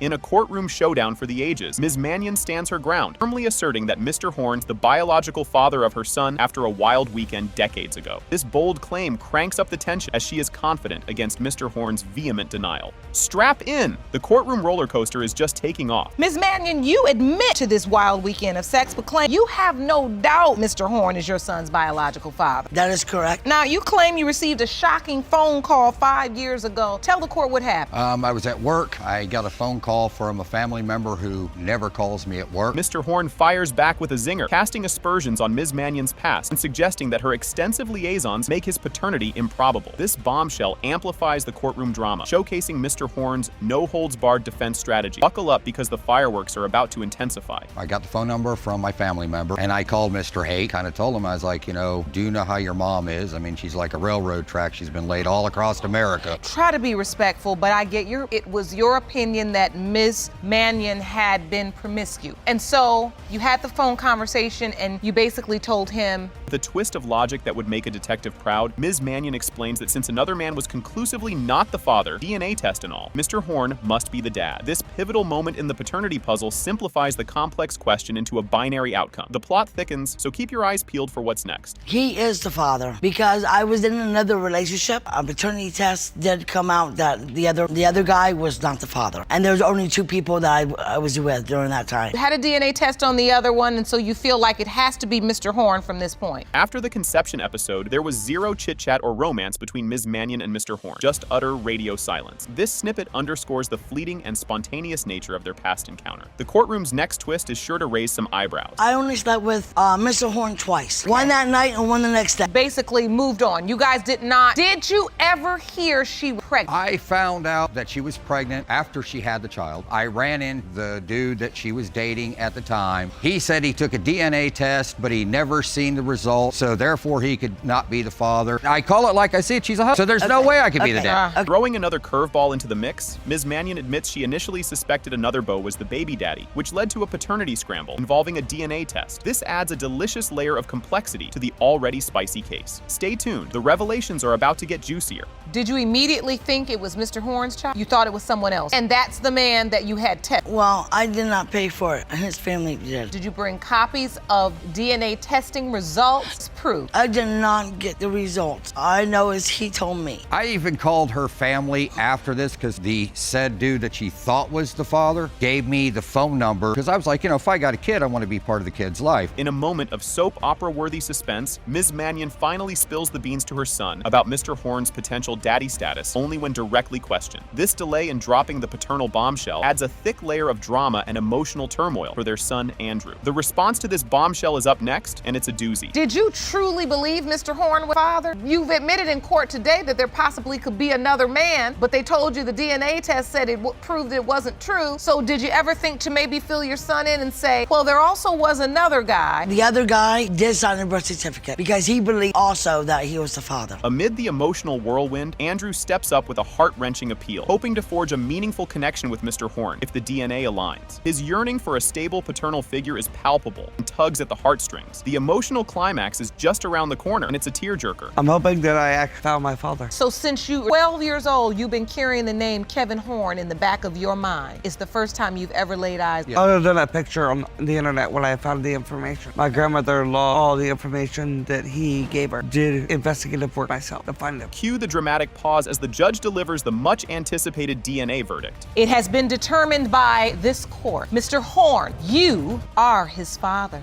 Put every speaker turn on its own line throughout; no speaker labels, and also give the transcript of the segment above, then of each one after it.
In a courtroom showdown for the ages, Ms. Mannion stands her ground, firmly asserting that Mr. Horn's the biological father of her son after a wild weekend decades ago. This bold claim cranks up the tension as she is confident against Mr. Horn's vehement denial. Strap in! The courtroom roller coaster is just taking off.
Ms. Mannion, you admit to this wild weekend of sex, but claim you have no doubt Mr. Horn is your son's biological father.
That is correct.
Now, you claim you received a shocking phone call 5 years ago. Tell the court what happened.
I was at work. I got a phone call from a family member who never calls me at work.
Mr. Horn fires back with a zinger, casting aspersions on Ms. Mannion's past and suggesting that her extensive liaisons make his paternity improbable. This bombshell amplifies the courtroom drama, showcasing Mr. Horn's no-holds-barred defense strategy. Buckle up because the fireworks are about to intensify.
I got the phone number from my family member, and I called Mr. Haight, kind of told him, I was like, do you know how your mom is? I mean, she's like a railroad track. She's been laid all across America.
Try to be respectful, but I get it was your opinion that Ms. Mannion had been promiscuous. And so you had the phone conversation and you basically told him.
The twist of logic that would make a detective proud, Ms. Mannion explains that since another man was conclusively not the father, DNA test and all, Mr. Horn must be the dad. This pivotal moment in the paternity puzzle simplifies the complex question into a binary outcome. The plot thickens, so keep your eyes peeled for what's next.
He is the father because I was in another relationship. A paternity test did come out that the other guy was not the father. And there was only 2 people that I was with during that time.
You had a DNA test on the other one, and so you feel like it has to be Mr. Horn from this point.
After the conception episode, there was zero chit-chat or romance between Ms. Mannion and Mr. Horn, just utter radio silence. This snippet underscores the fleeting and spontaneous nature of their past encounter. The courtroom's next twist is sure to raise some eyebrows.
I only slept with Mr. Horn twice. One that night and one the next day.
Basically moved on. You guys did not. Did you ever hear she was pregnant?
I found out that she was pregnant after she had the child. I ran in the dude that she was dating at the time. He said he took a DNA test, but he never seen the results, so therefore he could not be the father. I call it like I see it, she's a husband, so there's no way I could be the dad.
Throwing another curveball into the mix, Ms. Mannion admits she initially suspected another beau was the baby daddy, which led to a paternity scramble involving a DNA test. This adds a delicious layer of complexity to the already spicy case. Stay tuned, the revelations are about to get juicier.
Did you immediately think it was Mr. Horn's child? You thought it was someone else, and that's the man that you had tested?
Well, I did not pay for it. His family did.
Did you bring copies of DNA testing results? Proof.
I did not get the results. All I know is he told me.
I even called her family after this because the said dude that she thought was the father gave me the phone number because I was like, if I got a kid, I want to be part of the kid's life.
In a moment of soap opera-worthy suspense, Ms. Mannion finally spills the beans to her son about Mr. Horn's potential daddy status only when directly questioned. This delay in dropping the paternal bombshell adds a thick layer of drama and emotional turmoil for their son, Andrew. The response to this bombshell is up next, and it's a doozy.
Did you truly believe Mr. Horn was father? You've admitted in court today that there possibly could be another man, but they told you the DNA test said it proved it wasn't true. So did you ever think to maybe fill your son in and say, well, there also was another guy?
The other guy did sign a birth certificate because he believed also that he was the father.
Amid the emotional whirlwind, Andrew steps up with a heart-wrenching appeal, hoping to forge a meaningful connection with Mr. Horn if the DNA aligns. His yearning for a stable paternal figure is palpable and tugs at the heartstrings. The emotional climax is just around the corner, and it's a tearjerker.
I'm hoping that I actually found my father.
So since you were 12 years old, you've been carrying the name Kevin Horn in the back of your mind. It's the first time you've ever laid eyes.
Yeah. Other than a picture on the internet when I found the information. My grandmother lost all the information that he gave her. Did investigative work myself to find him.
Cue the dramatic pause as the judge delivers the much-anticipated DNA verdict.
It has been determined by this court. Mr. Horn, you are his father.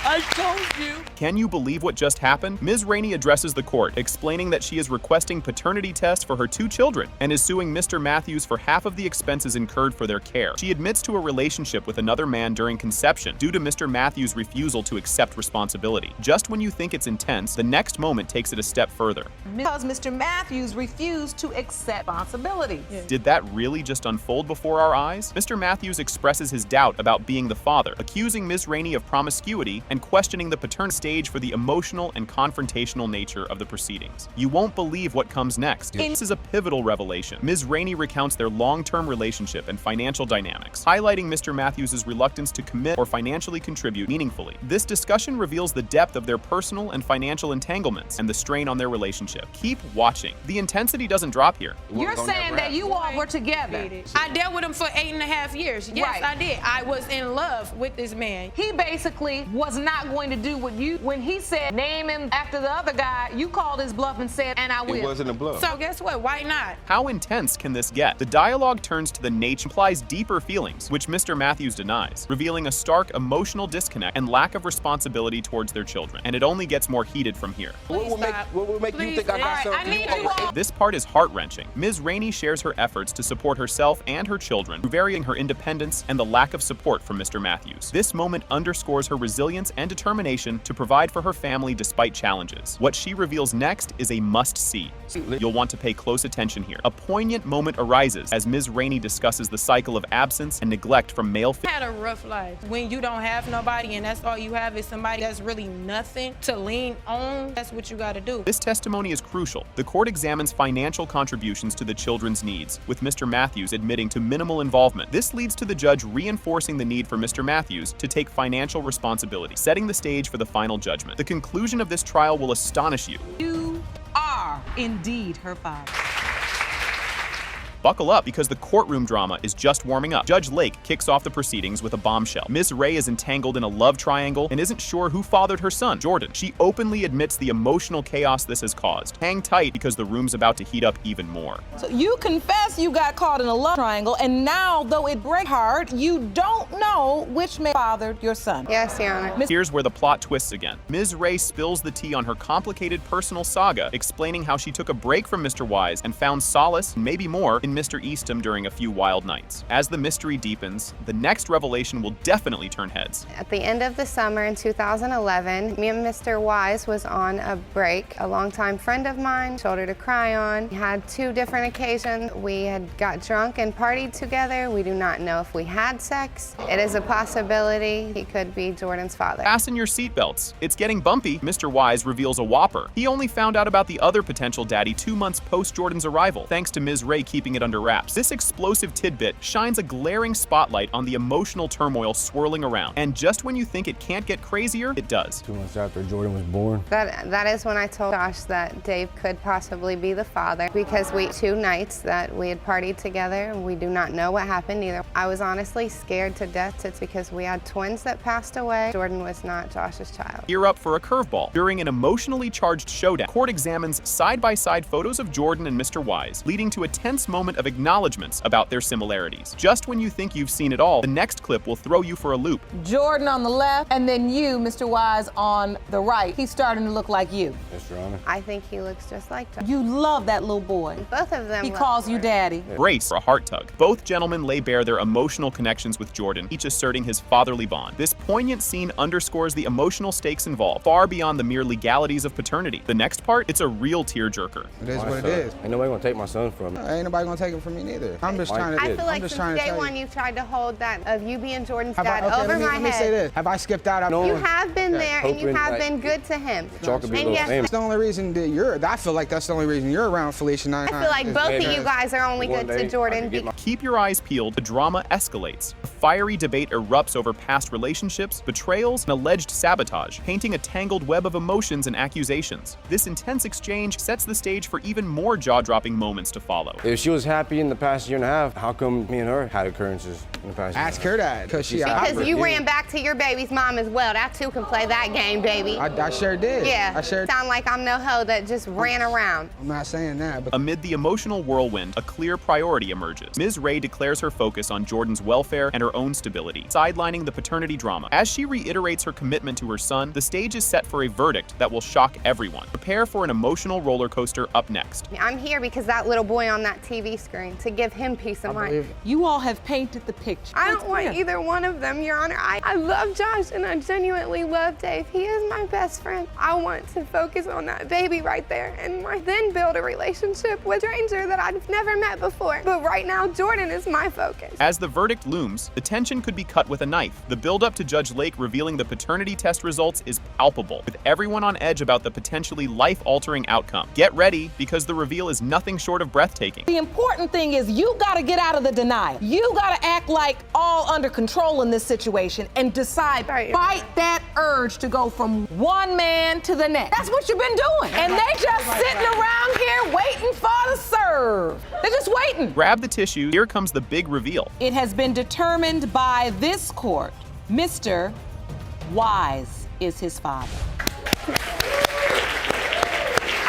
I told you.
Can you believe what just happened? Ms. Rainey addresses the court, explaining that she is requesting paternity tests for her 2 children and is suing Mr. Matthews for half of the expenses incurred for their care. She admits to a relationship with another man during conception due to Mr. Matthews' refusal to accept responsibility. Just when you think it's intense, the next moment takes it a step further.
Because Mr. Matthews refused to accept responsibility.
Did that really just unfold before our eyes? Mr. Matthews expresses his doubt about being the father, accusing Ms. Rainey of promiscuity and questioning the paternity stage for the emotional and confrontational nature of the proceedings. You won't believe what comes next. This is a pivotal revelation. Ms. Rainey recounts their long-term relationship and financial dynamics, highlighting Mr. Matthews' reluctance to commit or financially contribute meaningfully. This discussion reveals the depth of their personal and financial entanglements and the strain on their relationship. Keep watching. The intensity doesn't drop here.
You're saying that you all were together.
I dealt with him for 8.5 years. Yes,
Right.
I did. I was in love with this man.
He basically was not going to do what you, when he said, name him after the other guy, you called his bluff and said, and I will.
It wasn't a bluff.
So guess what? Why not?
How intense can this get? The dialogue turns to the nature, implies deeper feelings, which Mr. Matthews denies, revealing a stark emotional disconnect and lack of responsibility towards their children. And it only gets more heated from here.
What will make you think I got
All right, I
something
need
to
you
do?
all.
This part is heart-wrenching. Ms. Rainey shares her efforts to support herself and her children, varying her independence and the lack of support from Mr. Matthews. This moment underscores her resilience and determination to provide for her family despite challenges. What she reveals next is a must-see. You'll want to pay close attention here. A poignant moment arises as Ms. Rainey discusses the cycle of absence and neglect from male
I had a rough life. When you don't have nobody and that's all you have is somebody that's really nothing to lean on, that's what you got to do.
This testimony is crucial. The court examines financial contributions to the children's needs, with Mr. Matthews admitting to minimal involvement. This leads to the judge reinforcing the need for Mr. Matthews to take financial responsibility, setting the stage for the final judgment. The conclusion of this trial will astonish you.
You are indeed her father.
Buckle up, because the courtroom drama is just warming up. Judge Lake kicks off the proceedings with a bombshell. Ms. Ray is entangled in a love triangle and isn't sure who fathered her son, Jordan. She openly admits the emotional chaos this has caused. Hang tight, because the room's about to heat up even more.
So you confess you got caught in a love triangle, and now, though it breaks heart, you don't know which man fathered your son.
Yes, Your Honor.
Here's where the plot twists again. Ms. Ray spills the tea on her complicated personal saga, explaining how she took a break from Mr. Wise and found solace, and maybe more, in Mr. Eastham during a few wild nights. As the mystery deepens, the next revelation will definitely turn heads.
At the end of the summer in 2011, me and Mr. Wise was on a break. A longtime friend of mine, shoulder to cry on. We had 2 different occasions. We had got drunk and partied together. We do not know if we had sex. It is a possibility he could be Jordan's father.
Fasten your seatbelts. It's getting bumpy. Mr. Wise reveals a whopper. He only found out about the other potential daddy 2 months post Jordan's arrival, thanks to Ms. Ray keeping it under wraps. This explosive tidbit shines a glaring spotlight on the emotional turmoil swirling around. And just when you think it can't get crazier, it does.
2 months after Jordan was born.
That is when I told Josh that Dave could possibly be the father, because 2 nights that we had partied together, we do not know what happened either. I was honestly scared to death. It's because we had twins that passed away. Jordan was not Josh's child.
Gear up for a curveball. During an emotionally charged showdown, court examines side-by-side photos of Jordan and Mr. Wise, leading to a tense moment of acknowledgments about their similarities. Just when you think you've seen it all, the next clip will throw you for a loop.
Jordan on the left, and then you, Mr. Wise, on the right. He's starting to look like you.
Yes, Your Honor.
I think he looks just like Josh.
You love that little boy.
Both of them
He
love
calls you
Jordan.
daddy.
Brace for a heart tug. Both gentlemen lay bare their emotional connections with Jordan, each asserting his fatherly bond. This poignant scene underscores the emotional stakes involved, far beyond the mere legalities of paternity. The next part, it's a real tearjerker.
It is
My
what it
son.
is.
Ain't nobody gonna take my son from me.
Ain't nobody gonna take it from me neither. I'm just trying to.
I feel like
I'm just
since
trying to
day
tell
one
you.
you've tried to hold that of you being Jordan's
Have
dad
I, okay,
over my
let me say
head.
this. Have I skipped out?
No.
You have been there and you
hoping,
have
like,
been good to him.
Y'all could be a
And
little
yes,
famous.
That's the only reason that I feel like that's the only reason you're around, Felicia.
I feel like both of you guys are only
One
good
day,
to Jordan.
I could get my-
Keep your eyes peeled. The drama escalates. A fiery debate erupts over past relationships, betrayals, and alleged sabotage, painting a tangled web of emotions and accusations. This intense exchange sets the stage for even more jaw-dropping moments to follow.
If she was happy in the past year and a half, how come me and her had occurrences in the past year?
Ask her that, because she.
Because you ran back to your baby's mom as well. That too can play that game, baby.
I sure did.
Yeah.
I sure.
Sound like I'm no hoe that just ran around.
I'm not saying that, but
Amid the emotional whirlwind, a clear priority emerges. Ms. Ray declares her focus on Jordan's welfare and her own stability, sidelining the paternity drama. As she reiterates her commitment to her son, the stage is set for a verdict that will shock everyone. Prepare for an emotional roller coaster up next.
I'm here because that little boy on that TV screen to give him peace of mind.
You all have painted the picture.
I don't want either one of them, Your Honor. I love Josh and I genuinely love Dave. He is my best friend. I want to focus on that baby right there and then build a relationship with a stranger that I've never met before. But right now, Jordan is my focus.
As the verdict looms, the tension could be cut with a knife. The build-up to Judge Lake revealing the paternity test results is palpable, with everyone on edge about the potentially life-altering outcome. Get ready, because the reveal is nothing short of breathtaking.
The important thing is you gotta get out of the denial. You gotta act like all under control in this situation and decide, fight that urge to go from one man to the next. That's what you've been doing. And they just sitting around here waiting for the serve. They're just waiting.
Grab the tissue, here comes the big reveal.
It has been determined by this court, Mr. Wise is his father.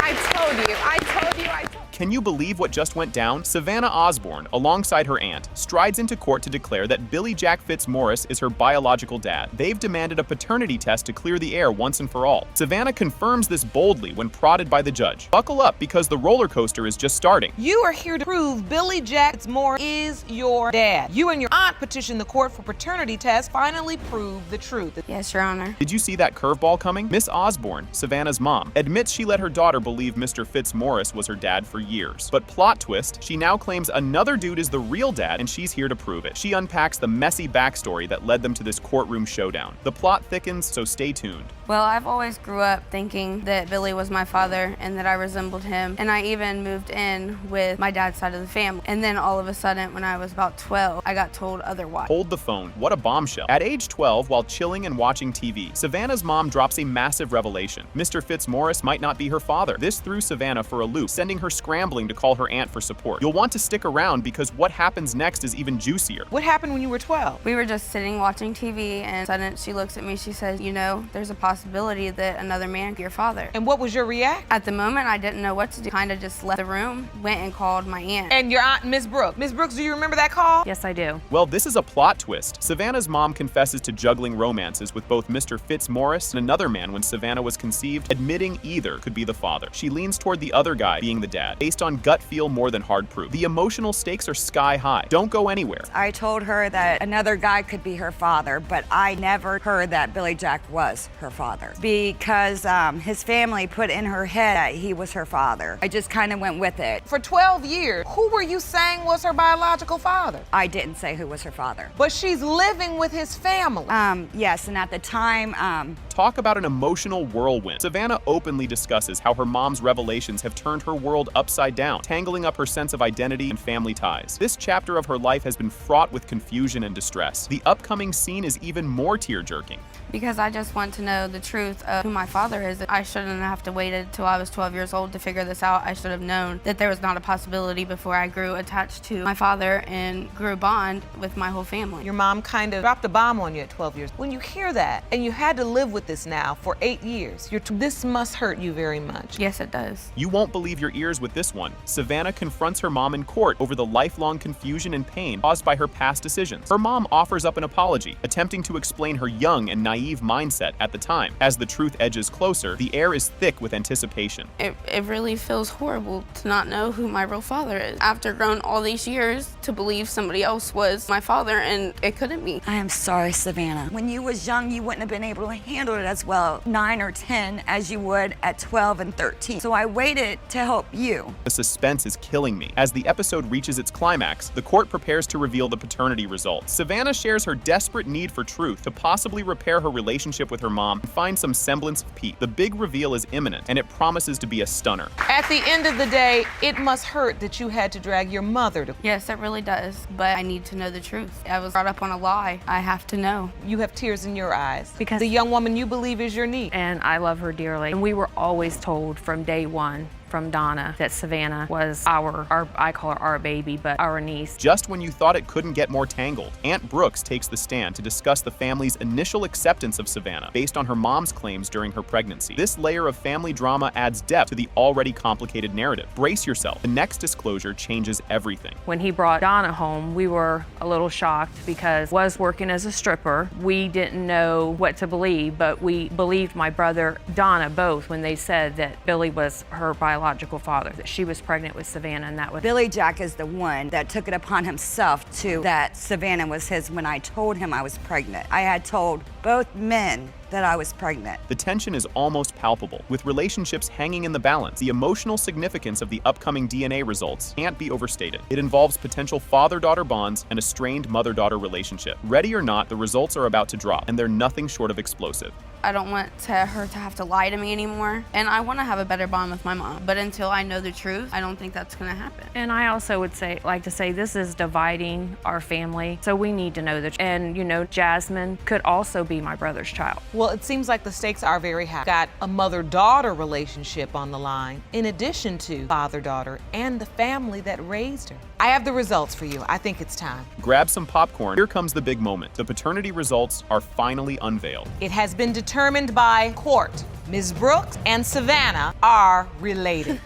I told you.
Can you believe what just went down? Savannah Osborne, alongside her aunt, strides into court to declare that Billy Jack Fitzmaurice is her biological dad. They've demanded a paternity test to clear the air once and for all. Savannah confirms this boldly when prodded by the judge. Buckle up, because the roller coaster is just starting.
You are here to prove Billy Jack Fitzmaurice is your dad. You and your aunt petitioned the court for paternity test, finally prove the truth.
Yes, Your Honor.
Did you see that curveball coming? Miss Osborne, Savannah's mom, admits she let her daughter believe Mr. Fitzmaurice was her dad for years. But plot twist, she now claims another dude is the real dad and she's here to prove it. She unpacks the messy backstory that led them to this courtroom showdown. The plot thickens, so stay tuned.
Well, I've always grew up thinking that Billy was my father and that I resembled him. And I even moved in with my dad's side of the family. And then all of a sudden, when I was about 12, I got told otherwise.
Hold the phone. What a bombshell. At age 12, while chilling and watching TV, Savannah's mom drops a massive revelation. Mr. Fitzmaurice might not be her father. This threw Savannah for a loop, sending her scrambling to call her aunt for support. You'll want to stick around because what happens next is even juicier.
What happened when you were 12?
We were just sitting watching TV and suddenly she looks at me, she says, you know, there's a possibility that another man could be your father.
And what was your reaction?
At the moment, I didn't know what to do. Kind of just left the room, went and called my aunt.
And your aunt, Miss Brooks. Miss Brooks, do you remember that call?
Yes, I do.
Well, this is a plot twist. Savannah's mom confesses to juggling romances with both Mr. Fitzmaurice and another man when Savannah was conceived, admitting either could be the father. She leans toward the other guy being the dad, based on gut feel more than hard proof. The emotional stakes are sky high. Don't go anywhere.
I told her that another guy could be her father, but I never heard that Billy Jack was her father because his family put in her head that he was her father. I just kind of went with it.
For 12 years, who were you saying was her biological father?
I didn't say who was her father.
But she's living with his family.
Yes, and at the time,
Talk about an emotional whirlwind. Savannah openly discusses how her mom's revelations have turned her world upside down, tangling up her sense of identity and family ties. This chapter of her life has been fraught with confusion and distress. The upcoming scene is even more tear-jerking.
Because I just want to know the truth of who my father is. I shouldn't have to wait until I was 12 years old to figure this out. I should have known that there was not a possibility before I grew attached to my father and grew a bond with my whole family.
Your mom kind of dropped a bomb on you at 12 years. When you hear that, and you had to live with this now for 8 years, this must hurt you very much.
Yes, it does.
You won't believe your ears with this one. Savannah confronts her mom in court over the lifelong confusion and pain caused by her past decisions. Her mom offers up an apology, attempting to explain her young and naive mindset at the time. As the truth edges closer, the air is thick with anticipation.
It really feels horrible to not know who my real father is. After growing all these years to believe somebody else was my father, and it couldn't be.
I am sorry, Savannah. When you was young, you wouldn't have been able to handle it as well 9 or 10 as you would at 12 and 13. So I waited to help you.
The suspense is killing me. As the episode reaches its climax, the court prepares to reveal the paternity results. Savannah shares her desperate need for truth to possibly repair her relationship with her mom and find some semblance of peace. The big reveal is imminent, and it promises to be a stunner.
At the end of the day, it must hurt that you had to drag your mother to...
Yes, it really does, but I need to know the truth. I was brought up on a lie. I have to know.
You have tears in your eyes.
Because
the young woman you believe is your niece.
And I love her dearly. And we were always told from day one from Donna that Savannah was our I call her our baby, but our niece.
Just when you thought it couldn't get more tangled, Aunt Brooks takes the stand to discuss the family's initial acceptance of Savannah based on her mom's claims during her pregnancy. This layer of family drama adds depth to the already complicated narrative. Brace yourself. The next disclosure changes everything.
When he brought Donna home, we were a little shocked because he was working as a stripper. We didn't know what to believe, but we believed my brother, Donna, both when they said that Billy was her biological biological father, that she was pregnant with Savannah, and that was
Billy Jack is the one that took it upon himself that Savannah was his when I told him I was pregnant. I had told both men that I was pregnant.
The tension is almost palpable, with relationships hanging in the balance. The emotional significance of the upcoming DNA results can't be overstated. It involves potential father-daughter bonds and a strained mother-daughter relationship. Ready or not, the results are about to drop, and they're nothing short of explosive.
I don't want her to have to lie to me anymore, and I want to have a better bond with my mom. But until I know the truth, I don't think that's going to happen.
And I also would like to say this is dividing our family, so we need to know the truth. And you know, Jasmine could also be my brother's child.
Well, it seems like the stakes are very high. Got a mother-daughter relationship on the line, in addition to father-daughter and the family that raised her. I have the results for you. I think it's time.
Grab some popcorn. Here comes the big moment. The paternity results are finally unveiled.
It has been determined by court. Ms. Brooks and Savannah are related.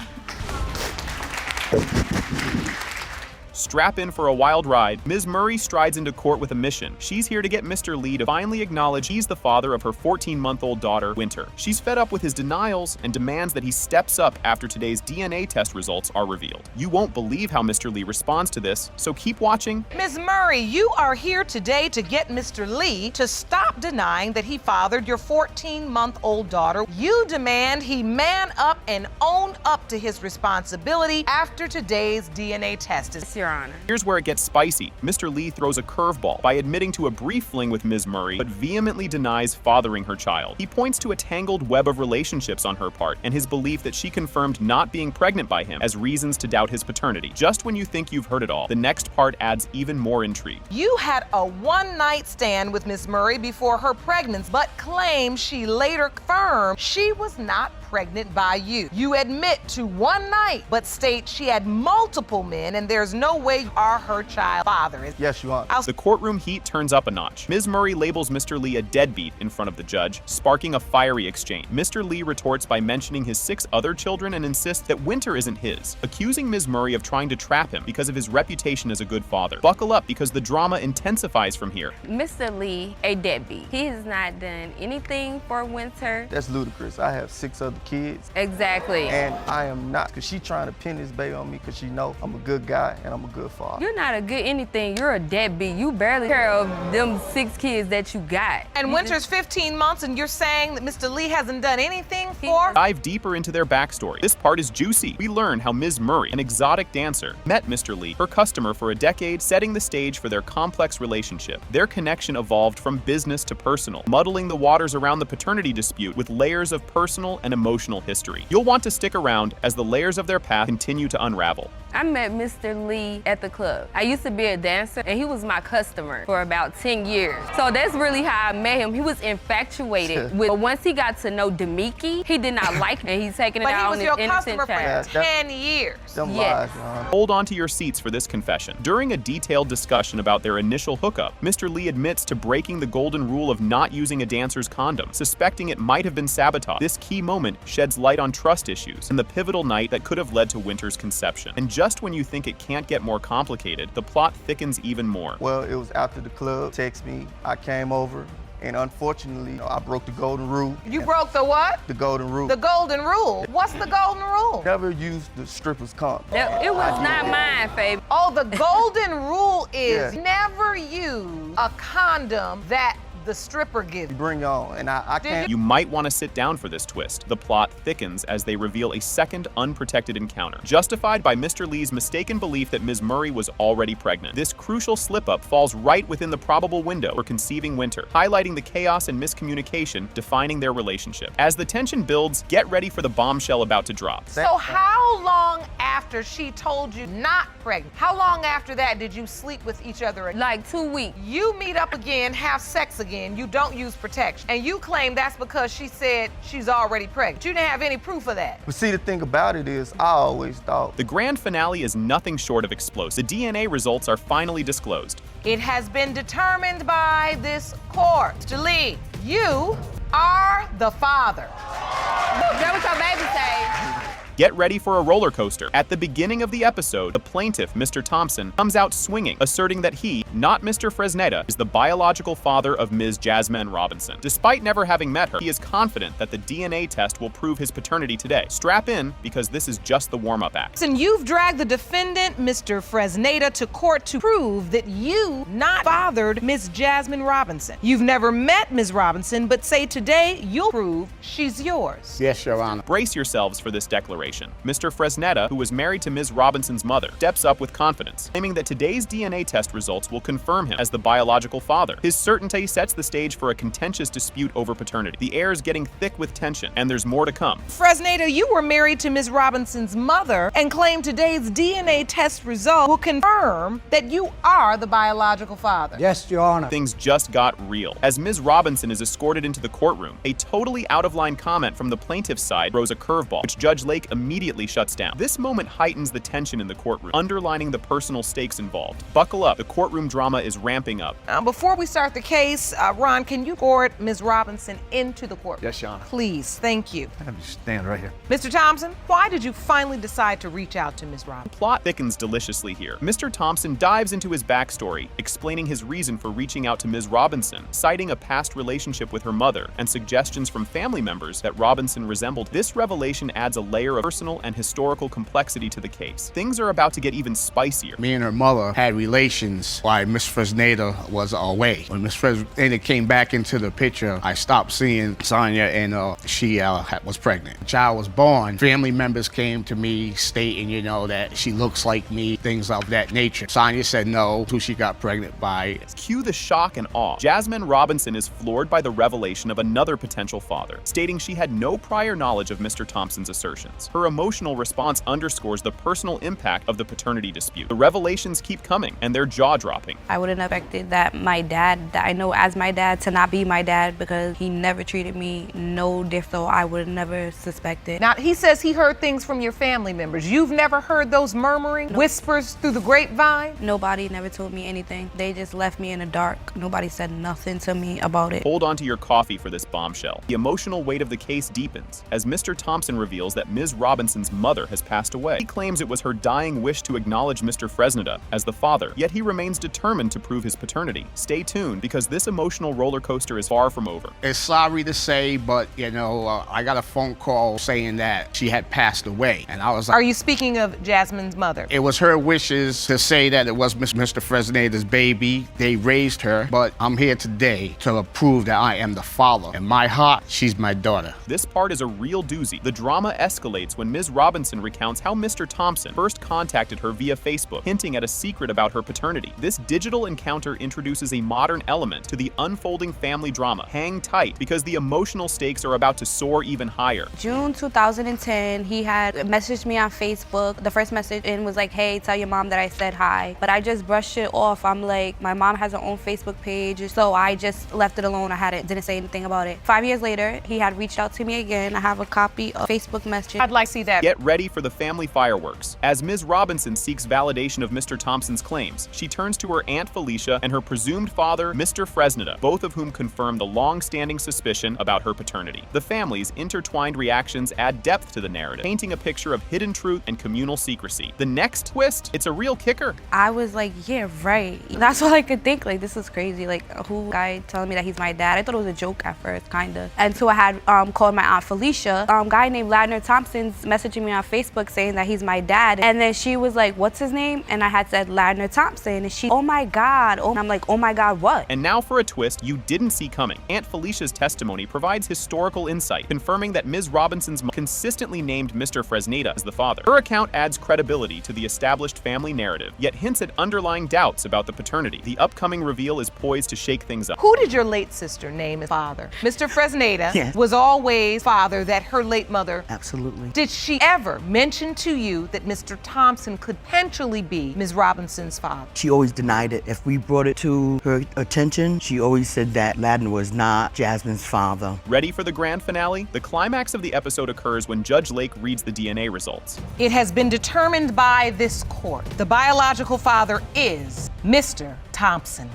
Strap in for a wild ride. Ms. Murray strides into court with a mission. She's here to get Mr. Lee to finally acknowledge he's the father of her 14-month-old daughter, Winter. She's fed up with his denials and demands that he steps up after today's DNA test results are revealed. You won't believe how Mr. Lee responds to this, so keep watching.
Ms. Murray, you are here today to get Mr. Lee to stop denying that he fathered your 14-month-old daughter. You demand he man up and own up to his responsibility after today's DNA test.
Your Honor.
Here's where it gets spicy. Mr. Lee throws a curveball by admitting to a brief fling with Ms. Murray, but vehemently denies fathering her child. He points to a tangled web of relationships on her part and his belief that she confirmed not being pregnant by him as reasons to doubt his paternity. Just when you think you've heard it all, the next part adds even more intrigue.
You had a one-night stand with Ms. Murray before her pregnancy, but claim she later confirmed she was not pregnant by you. You admit to one night, but state she had multiple men and there's no way you are her child father.
Yes, you are.
The courtroom heat turns up a notch. Ms. Murray labels Mr. Lee a deadbeat in front of the judge, sparking a fiery exchange. Mr. Lee retorts by mentioning his 6 other children and insists that Winter isn't his, accusing Ms. Murray of trying to trap him because of his reputation as a good father. Buckle up because the drama intensifies from here.
Mr. Lee, a deadbeat. He has not done anything for Winter.
That's ludicrous. I have 6 other kids.
Exactly.
And I am not, because she's trying to pin this baby on me because she know I'm a good guy and I'm a good father.
You're not a good anything. You're a deadbeat. You barely care of them 6 kids that you got.
And Winter's 15 months and you're saying that Mr. Lee hasn't done anything for?
Dive deeper into their backstory. This part is juicy. We learn how Ms. Murray, an exotic dancer, met Mr. Lee, her customer for a decade, setting the stage for their complex relationship. Their connection evolved from business to personal, muddling the waters around the paternity dispute with layers of personal and emotional history. You'll want to stick around as the layers of their path continue to unravel.
I met Mr. Lee at the club. I used to be a dancer, and he was my customer for about 10 years. So that's really how I met him. He was infatuated with, but once he got to know Demiki, he did not like me, and he's taking it out on his innocent child.
But he was your customer for 10 years.
Yes.
Hold on to your seats for this confession. During a detailed discussion about their initial hookup, Mr. Lee admits to breaking the golden rule of not using a dancer's condom, suspecting it might have been sabotage. This key moment sheds light on trust issues and the pivotal night that could have led to Winter's conception. And just when you think it can't get more complicated, the plot thickens even more.
Well, it was after the club. Text me. I came over. And unfortunately, I broke the golden rule.
You broke the what?
The golden rule.
The golden rule? What's the golden rule?
Never use the stripper's condom.
It was not mine, babe.
Oh, the golden rule is never use a condom that the stripper gives.
You bring on, and I can't.
You might want to sit down for this twist. The plot thickens as they reveal a second unprotected encounter, justified by Mr. Lee's mistaken belief that Ms. Murray was already pregnant. This crucial slip-up falls right within the probable window for conceiving Winter, highlighting the chaos and miscommunication defining their relationship. As the tension builds, get ready for the bombshell about to drop.
So how long after she told you not pregnant, how long after that did you sleep with each other?
Like 2 weeks.
You meet up again, have sex again, you don't use protection. And you claim that's because she said she's already pregnant. You didn't have any proof of that.
But see, the thing about it is, I always thought.
The grand finale is nothing short of explosive. The DNA results are finally disclosed.
It has been determined by this court. Mr. Lee, you are the father.
That what your baby say?
Get ready for a roller coaster. At the beginning of the episode, the plaintiff, Mr. Thompson, comes out swinging, asserting that he, not Mr. Fresneda, is the biological father of Ms. Jasmine Robinson. Despite never having met her, he is confident that the DNA test will prove his paternity today. Strap in, because this is just the warm-up act.
And you've dragged the defendant, Mr. Fresneda, to court to prove that you not fathered Ms. Jasmine Robinson. You've never met Ms. Robinson, but say today you'll prove she's yours.
Yes, Your Honor.
Brace yourselves for this declaration. Mr. Fresneda, who was married to Ms. Robinson's mother, steps up with confidence, claiming that today's DNA test results will confirm him as the biological father. His certainty sets the stage for a contentious dispute over paternity. The air is getting thick with tension, and there's more to come.
Fresneda, you were married to Ms. Robinson's mother and claim today's DNA test result will confirm that you are the biological father.
Yes, Your Honor.
Things just got real. As Ms. Robinson is escorted into the courtroom, a totally out-of-line comment from the plaintiff's side throws a curveball, which Judge Lake immediately shuts down. This moment heightens the tension in the courtroom, underlining the personal stakes involved. Buckle up, the courtroom drama is ramping up.
Before we start the case, Ron, can you escort Ms. Robinson into the courtroom?
Yes, Your Honor.
Please, thank you.
I'm just standing right here.
Mr. Thompson, why did you finally decide to reach out to Ms. Robinson?
The plot thickens deliciously here. Mr. Thompson dives into his backstory, explaining his reason for reaching out to Ms. Robinson, citing a past relationship with her mother and suggestions from family members that Robinson resembled. This revelation adds a layer of personal and historical complexity to the case. Things are about to get even spicier.
Me and her mother had relations while Miss Fresneda was away. When Miss Fresneda came back into the picture, I stopped seeing Sonia, and she was pregnant. The child was born. Family members came to me stating, that she looks like me, things of that nature. Sonia said no, who she got pregnant by.
Cue the shock and awe. Jasmine Robinson is floored by the revelation of another potential father, stating she had no prior knowledge of Mr. Thompson's assertions. Her emotional response underscores the personal impact of the paternity dispute. The revelations keep coming, and they're jaw-dropping.
I wouldn't have expected that my dad, that I know as my dad, to not be my dad because he never treated me no different, so I would never suspect it.
Now, he says he heard things from your family members. You've never heard those murmuring whispers through the grapevine?
Nobody never told me anything. They just left me in the dark. Nobody said nothing to me about it.
Hold on to your coffee for this bombshell. The emotional weight of the case deepens as Mr. Thompson reveals that Ms. Robinson's mother has passed away. He claims it was her dying wish to acknowledge Mr. Fresneda as the father, yet he remains determined to prove his paternity. Stay tuned, because this emotional roller coaster is far from over.
It's sorry to say, but I got a phone call saying that she had passed away, and I was like,
Are you speaking of Jasmine's mother?
It was her wishes to say that it was Mr. Fresneda's baby. They raised her, but I'm here today to prove that I am the father. In my heart, she's my daughter.
This part is a real doozy. The drama escalates when Ms. Robinson recounts how Mr. Thompson first contacted her via Facebook, hinting at a secret about her paternity. This digital encounter introduces a modern element to the unfolding family drama. Hang tight, because the emotional stakes are about to soar even higher.
June 2010, he had messaged me on Facebook. The first message in was like, hey, tell your mom that I said hi. But I just brushed it off. I'm like, my mom has her own Facebook page, so I just left it alone. Didn't say anything about it. 5 years later, he had reached out to me again. I have a copy of Facebook message.
I'd like to see that.
Get ready for the family fireworks. As Ms. Robinson seeks validation of Mr. Thompson's claims, she turns to her Aunt Felicia and her presumed father, Mr. Fresneda, both of whom confirm the long-standing suspicion about her paternity. The family's intertwined reactions add depth to the narrative, painting a picture of hidden truth and communal secrecy. The next twist, it's a real kicker.
I was like, yeah, right. That's all I could think. Like, this is crazy. Like, who guy telling me that he's my dad? I thought it was a joke at first, kind of. And so I had called my Aunt Felicia. Guy named Ladner Thompson's messaging me on Facebook saying that he's my dad. And then she was like, what's his name? And I had said Ladner Thompson. And she, oh my God. Oh, I'm like, oh my God, what?
And now for a twist you didn't see coming. Aunt Felicia's testimony provides historical insight, confirming that Ms. Robinson's mom consistently named Mr. Fresneda as the father. Her account adds credibility to the established family narrative, yet hints at underlying doubts about the paternity. The upcoming reveal is poised to shake things up.
Who did your late sister name as father? Mr. Fresneda was always father that her late mother.
Absolutely.
Did she ever mention to you that Mr. Thompson could potentially be Ms. Robinson's father?
She always denied it. If we brought it to her attention, she always said that Ladner was not Jasmine's father.
Ready for the grand finale? The climax of the episode occurs when Judge Lake reads the DNA results.
It has been determined by this court. The biological father is Mr. Thompson.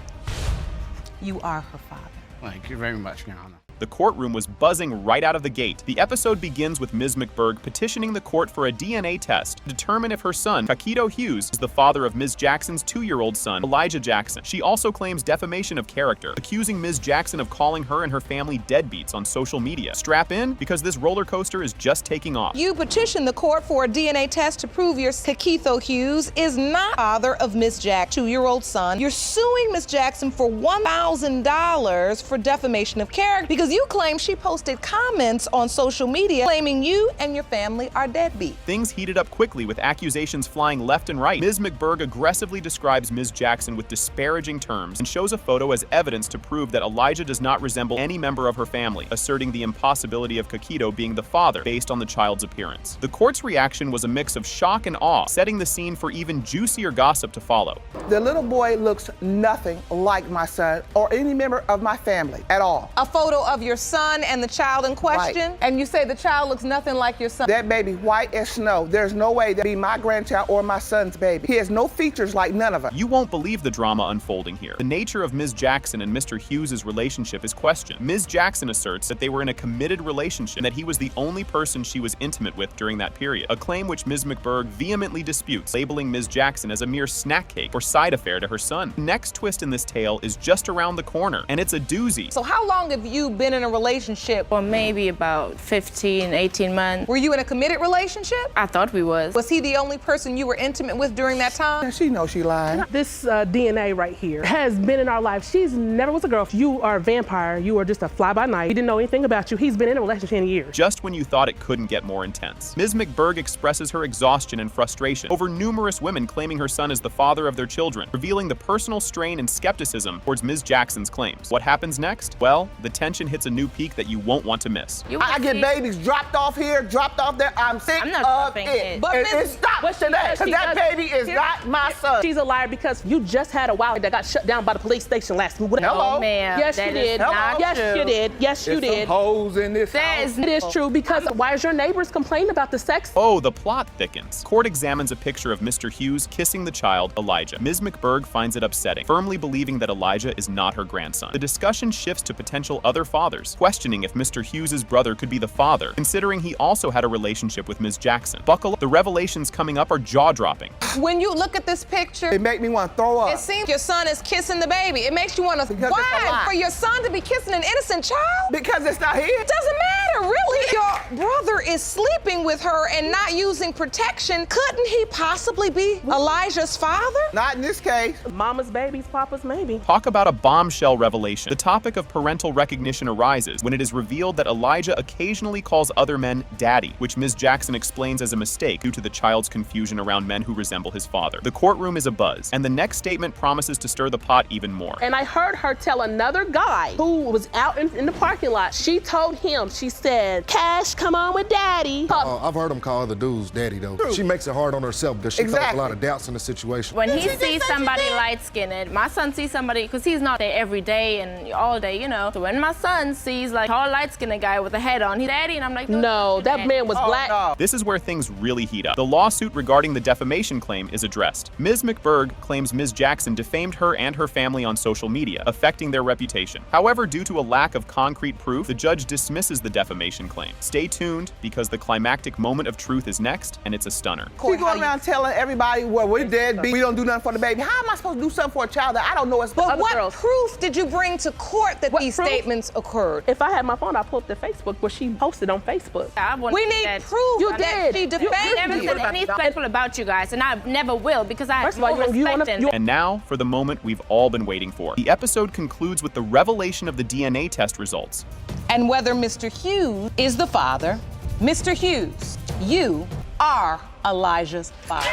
You are her father.
Thank you very much, Your Honor.
The courtroom was buzzing right out of the gate. The episode begins with Ms. McBurg petitioning the court for a DNA test to determine if her son, Kakito Hughes, is the father of Ms. Jackson's 2-year-old son, Elijah Jackson. She also claims defamation of character, accusing Ms. Jackson of calling her and her family deadbeats on social media. Strap in, because this roller coaster is just taking off.
You petitioned the court for a DNA test to prove your Kakito Hughes is not father of Ms. Jackson's 2-year-old son. You're suing Ms. Jackson for $1,000 for defamation of character because you claim she posted comments on social media claiming you and your family are deadbeat.
Things heated up quickly with accusations flying left and right. Ms. McBurg aggressively describes Ms. Jackson with disparaging terms and shows a photo as evidence to prove that Elijah does not resemble any member of her family, asserting the impossibility of Kakito being the father based on the child's appearance. The court's reaction was a mix of shock and awe, setting the scene for even juicier gossip to follow.
The little boy looks nothing like my son or any member of my family at all.
A photo of your son and the child in question,
Right.
and you say the child looks nothing like your son.
That baby white as snow. There's no way that be my grandchild or my son's baby. He has no features like none of us.
You won't believe the drama unfolding here. The nature of Ms. Jackson and Mr. Hughes' relationship is questioned. Ms. Jackson asserts that they were in a committed relationship and that he was the only person she was intimate with during that period, a claim which Ms. McBurg vehemently disputes, labeling Ms. Jackson as a mere snack cake or side affair to her son. The next twist in this tale is just around the corner, and it's a doozy.
So how long have you been in a relationship?
Well, maybe about 15, 18 months.
Were you in a committed relationship?
I thought we was.
Was he the only person you were intimate with during that time?
She knows she lying.
This DNA right here has been in our life. She's never was a girl. You are a vampire. You are just a fly-by-night. He didn't know anything about you. He's been in a relationship 10 years.
Just when you thought it couldn't get more intense. Ms. McBurg expresses her exhaustion and frustration over numerous women claiming her son is the father of their children, revealing the personal strain and skepticism towards Ms. Jackson's claims. What happens next? Well, the tension hits a new peak that you won't want to miss.
I get babies dropped off here, dropped off there. I'm sick
not
of
dropping
it.
it.
But
And
Ms.
it stops today, because that baby is not my son.
She's a liar because you just had a wild that got shut down by the police station last week.
Hello?
Oh, ma'am.
Yes,
that
you
is
did.
not
Yes,
true.
you did. Yes, you
There's
did.
some hoes in this
That
house.
is
It is true because why is your neighbors complaining about the sex?
Oh, the plot thickens. Court examines a picture of Mr. Hughes kissing the child, Elijah. Ms. McBurg finds it upsetting, firmly believing that Elijah is not her grandson. The discussion shifts to potential other fathers, questioning if Mr. Hughes' brother could be the father, considering he also had a relationship with Ms. Jackson. Buckle up. The revelations coming up are jaw-dropping.
When you look at this picture,
It make me want to throw up.
it seems your son is kissing the baby. It makes you want to,
Because it's a
why?
lie.
For your son to be kissing an innocent child?
Because it's not here.
It doesn't matter, really. Your brother is sleeping with her and not using protection. Couldn't he possibly be Elijah's father?
Not in this case.
Mama's babies, papa's maybe.
Talk about a bombshell revelation. The topic of parental recognition arises when it is revealed that Elijah occasionally calls other men daddy, which Ms. Jackson explains as a mistake due to the child's confusion around men who resemble his father. The courtroom is abuzz, and the next statement promises to stir the pot even more.
And I heard her tell another guy who was out in the parking lot, she told him, she said, Cash, come on with daddy.
I've heard him call other dudes daddy, though. She makes it hard on herself because she feels a lot of doubts in the situation.
When he sees somebody light-skinned, my son sees somebody, because he's not there every day and all day, you know. So when my son sees like a tall light-skinned guy with a hat on, he's daddy, and I'm like,
No, that man was black.
No.
This is where things really heat up. The lawsuit regarding the defamation claim is addressed. Ms. McBurg claims Ms. Jackson defamed her and her family on social media, affecting their reputation. However, due to a lack of concrete proof, the judge dismisses the defamation claim. Stay tuned, because the climactic moment of truth is next, and it's a stunner.
She going around telling everybody, well, we're deadbeat. We don't do nothing for the baby. How am I supposed to do something for a child that I don't know?
But what proof did you bring to court that these statements occurred?
If I had my phone, I'd pull up the Facebook where she posted on Facebook.
We need proof
You
that
did.
she
You
defamed
never
you.
said anything about you guys, and I never will, because I have
First of all,
no respect in
And now, for the moment we've all been waiting for. The episode concludes with the revelation of the DNA test results.
And whether Mr. Hughes is the father, Mr. Hughes, you are Elijah's father.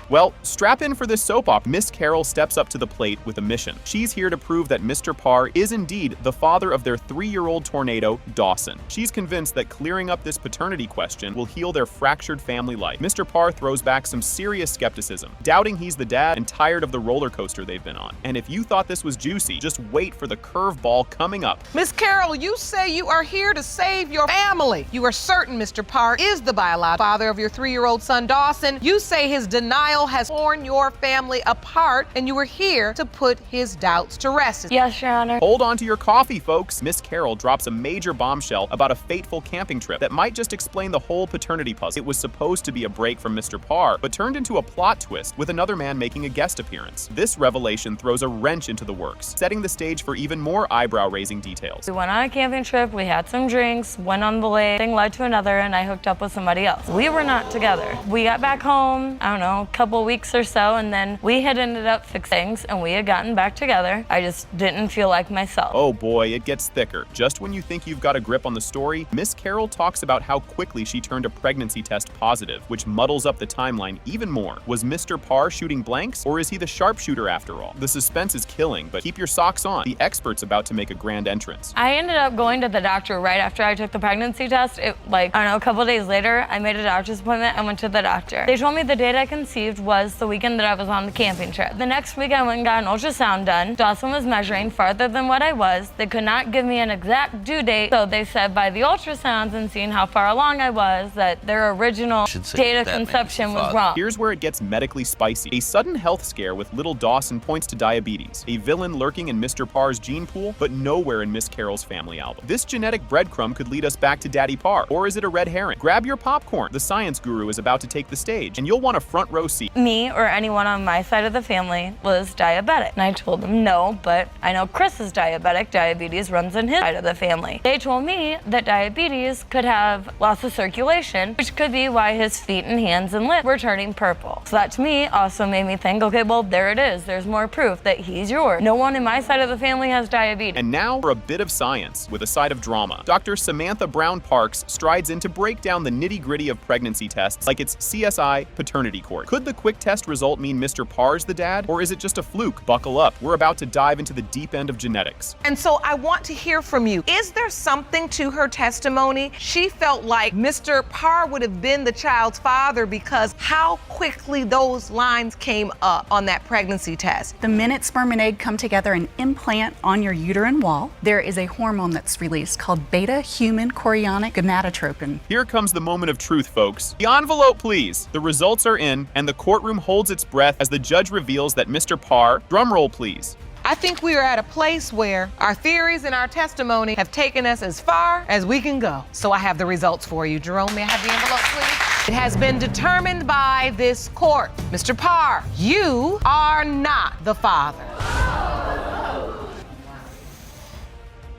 Well, strap in for this soap opera. Miss Carroll steps up to the plate with a mission. She's here to prove that Mr. Parr is indeed the father of their 3-year-old tornado, Dawson. She's convinced that clearing up this paternity question will heal their fractured family life. Mr. Parr throws back some serious skepticism, doubting he's the dad and tired of the roller coaster they've been on. And if you thought this was juicy, just wait for the curveball coming up.
Miss Carroll, you say you are here to save your family. You are certain Mr. Parr is the biological father of your 3-year-old son, Dawson. You say his denial
now has torn your family apart, and you are here to put his doubts to rest.
Yes, Your Honor.
Hold on to your coffee, folks. Miss Carroll drops a major bombshell about a fateful camping trip that might just explain the whole paternity puzzle. It was supposed to be a break from Mr. Parr, but turned into a plot twist with another man making a guest appearance. This revelation throws a wrench into the works, setting the stage for even more eyebrow-raising details.
We went on a camping trip, we had some drinks, went on the lake, thing led to another, and I hooked up with somebody else. We were not together. We got back home, I don't know, a couple weeks or so, and then we had ended up fixing things, and we had gotten back together. I just didn't feel like myself.
Oh boy, it gets thicker. Just when you think you've got a grip on the story, Miss Carroll talks about how quickly she turned a pregnancy test positive, which muddles up the timeline even more. Was Mr. Parr shooting blanks, or is he the sharpshooter after all? The suspense is killing, but keep your socks on. The expert's about to make a grand entrance.
I ended up going to the doctor right after I took the pregnancy test. I don't know, a couple days later, I made a doctor's appointment and went to the doctor. They told me the date I conceived was the weekend that I was on the camping trip. The next week, I went and got an ultrasound done. Dawson was measuring farther than what I was. They could not give me an exact due date, so they said by the ultrasounds and seeing how far along I was, that their original date of conception was wrong.
Here's where it gets medically spicy. A sudden health scare with little Dawson points to diabetes, a villain lurking in Mr. Parr's gene pool, but nowhere in Miss Carroll's family album. This genetic breadcrumb could lead us back to Daddy Parr, or is it a red herring? Grab your popcorn. The science guru is about to take the stage, and you'll want a front row seat.
Me or anyone on my side of the family was diabetic. And I told them no, but I know Chris is diabetic. Diabetes runs in his side of the family. They told me that diabetes could have loss of circulation, which could be why his feet and hands and lips were turning purple. So that to me also made me think, okay, well, there it is. There's more proof that he's yours. No one in my side of the family has diabetes.
And now for a bit of science with a side of drama. Dr. Samantha Brown Parks strides in to break down the nitty-gritty of pregnancy tests like it's CSI Paternity Court. Could the quick test result mean Mr. Parr's the dad, or is it just a fluke? Buckle up. We're about to dive into the deep end of genetics.
And so I want to hear from you. Is there something to her testimony? She felt like Mr. Parr would have been the child's father because how quickly those lines came up on that pregnancy test.
The minute sperm and egg come together and implant on your uterine wall, there is a hormone that's released called beta-human chorionic gonadotropin.
Here comes the moment of truth, folks. The envelope, please. The results are in, and the courtroom holds its breath as the judge reveals that Mr. Parr, drumroll please.
I think we are at a place where our theories and our testimony have taken us as far as we can go. So I have the results for you. Jerome, may I have the envelope, please? It has been determined by this court. Mr. Parr, you are not the father.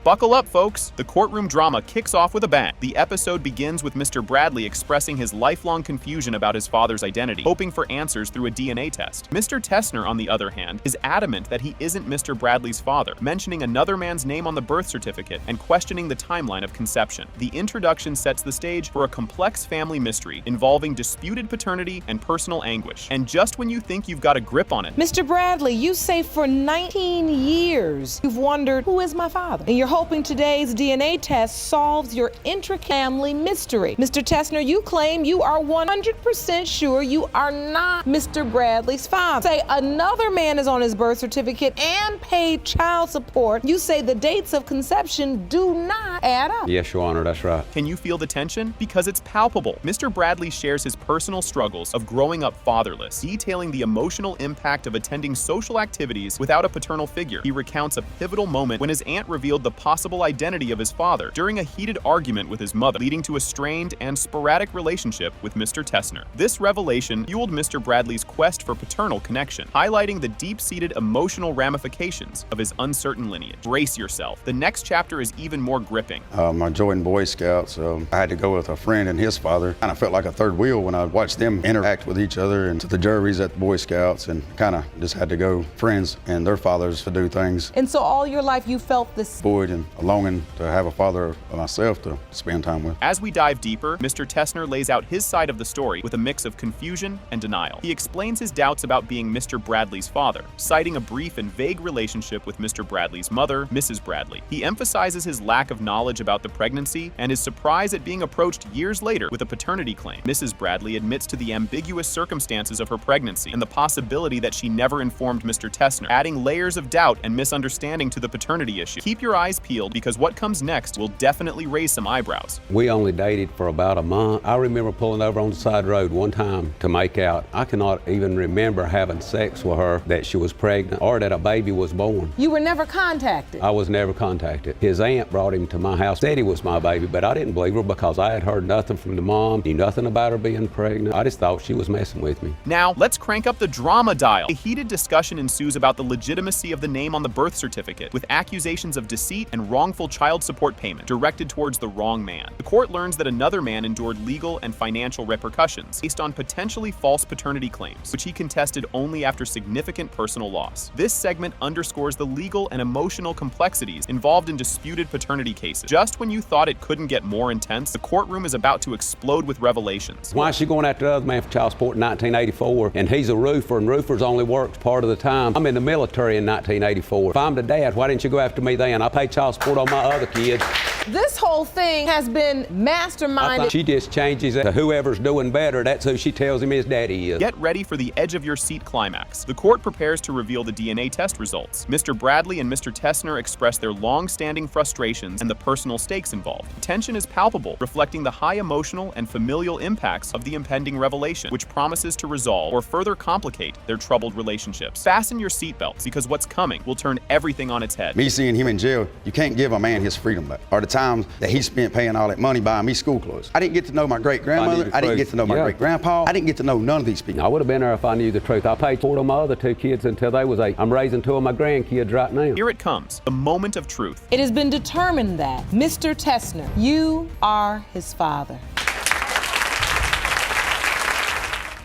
Buckle up, folks. The courtroom drama kicks off with a bang. The episode begins with Mr. Bradley expressing his lifelong confusion about his father's identity, hoping for answers through a DNA test. Mr. Tessner, on the other hand, is adamant that he isn't Mr. Bradley's father, mentioning another man's name on the birth certificate and questioning the timeline of conception. The introduction sets the stage for a complex family mystery involving disputed paternity and personal anguish. And just when you think you've got a grip on it,
Mr. Bradley, you say for 19 years you've wondered, who is my father? And you're hoping today's DNA test solves your intra-family mystery. Mr. Tessner, you claim you are 100% sure you are not Mr. Bradley's father. Say another man is on his birth certificate and paid child support. You say the dates of conception do not add up.
Yes, Your Honor, that's right.
Can you feel the tension? Because it's palpable. Mr. Bradley shares his personal struggles of growing up fatherless, detailing the emotional impact of attending social activities without a paternal figure. He recounts a pivotal moment when his aunt revealed the possible identity of his father during a heated argument with his mother, leading to a strained and sporadic relationship with Mr. Tessner. This revelation fueled Mr. Bradley's quest for paternal connection, highlighting the deep-seated emotional ramifications of his uncertain lineage. Brace yourself. The next chapter is even more gripping.
I joined Boy Scouts. I had to go with a friend and his father. Kind of felt like a third wheel when I watched them interact with each other and to the juries at the Boy Scouts, and kind of just had to go friends and their fathers to do things.
And so all your life you felt this
void and a longing to have a father myself to spend time with.
As we dive deeper, Mr. Tessner lays out his side of the story with a mix of confusion and denial. He explains his doubts about being Mr. Bradley's father, citing a brief and vague relationship with Mr. Bradley's mother, Mrs. Bradley. He emphasizes his lack of knowledge about the pregnancy and his surprise at being approached years later with a paternity claim. Mrs. Bradley admits to the ambiguous circumstances of her pregnancy and the possibility that she never informed Mr. Tessner, adding layers of doubt and misunderstanding to the paternity issue. Keep your eyes peeled because what comes next will definitely raise some eyebrows.
We only dated for about a month. I remember pulling over on the side road one time to make out. I cannot even remember having sex with her, that she was pregnant, or that a baby was born.
You were never contacted?
I was never contacted. His aunt brought him to my house, said he was my baby, but I didn't believe her because I had heard nothing from the mom, knew nothing about her being pregnant. I just thought she was messing with me.
Now, let's crank up the drama dial. A heated discussion ensues about the legitimacy of the name on the birth certificate, with accusations of deceit and wrongful child support payment directed towards the wrong man. The court learns that another man endured legal and financial repercussions based on potentially false paternity claims, which he contested only after significant personal loss. This segment underscores the legal and emotional complexities involved in disputed paternity cases. Just when you thought it couldn't get more intense, the courtroom is about to explode with revelations.
Why is she going after the other man for child support in 1984? And he's a roofer, and roofers only works part of the time. I'm in the military in 1984. If I'm the dad, why didn't you go after me then? I paid child support on my other kids.
This whole thing has been masterminded.
She just changes it to whoever's doing better. That's who she tells him his daddy is.
Get ready for the edge of your seat climax. The court prepares to reveal the DNA test results. Mr. Bradley and Mr. Tessner express their long-standing frustrations and the personal stakes involved. Tension is palpable, reflecting the high emotional and familial impacts of the impending revelation, which promises to resolve or further complicate their troubled relationships. Fasten your seatbelts, because what's coming will turn everything on its head.
Me seeing him in jail, you can't give a man his freedom back. Or the times that he spent paying all that money buying me school clothes. I didn't get to know my great-grandmother. I didn't get to know my great-grandpa. I didn't get to know none of these people.
I would have been there if I knew the truth. I paid for my other two kids until they was 8. I'm raising 2 of my grandkids right now.
Here it comes, the moment of truth.
It has been determined that Mr. Tessner, you are his father.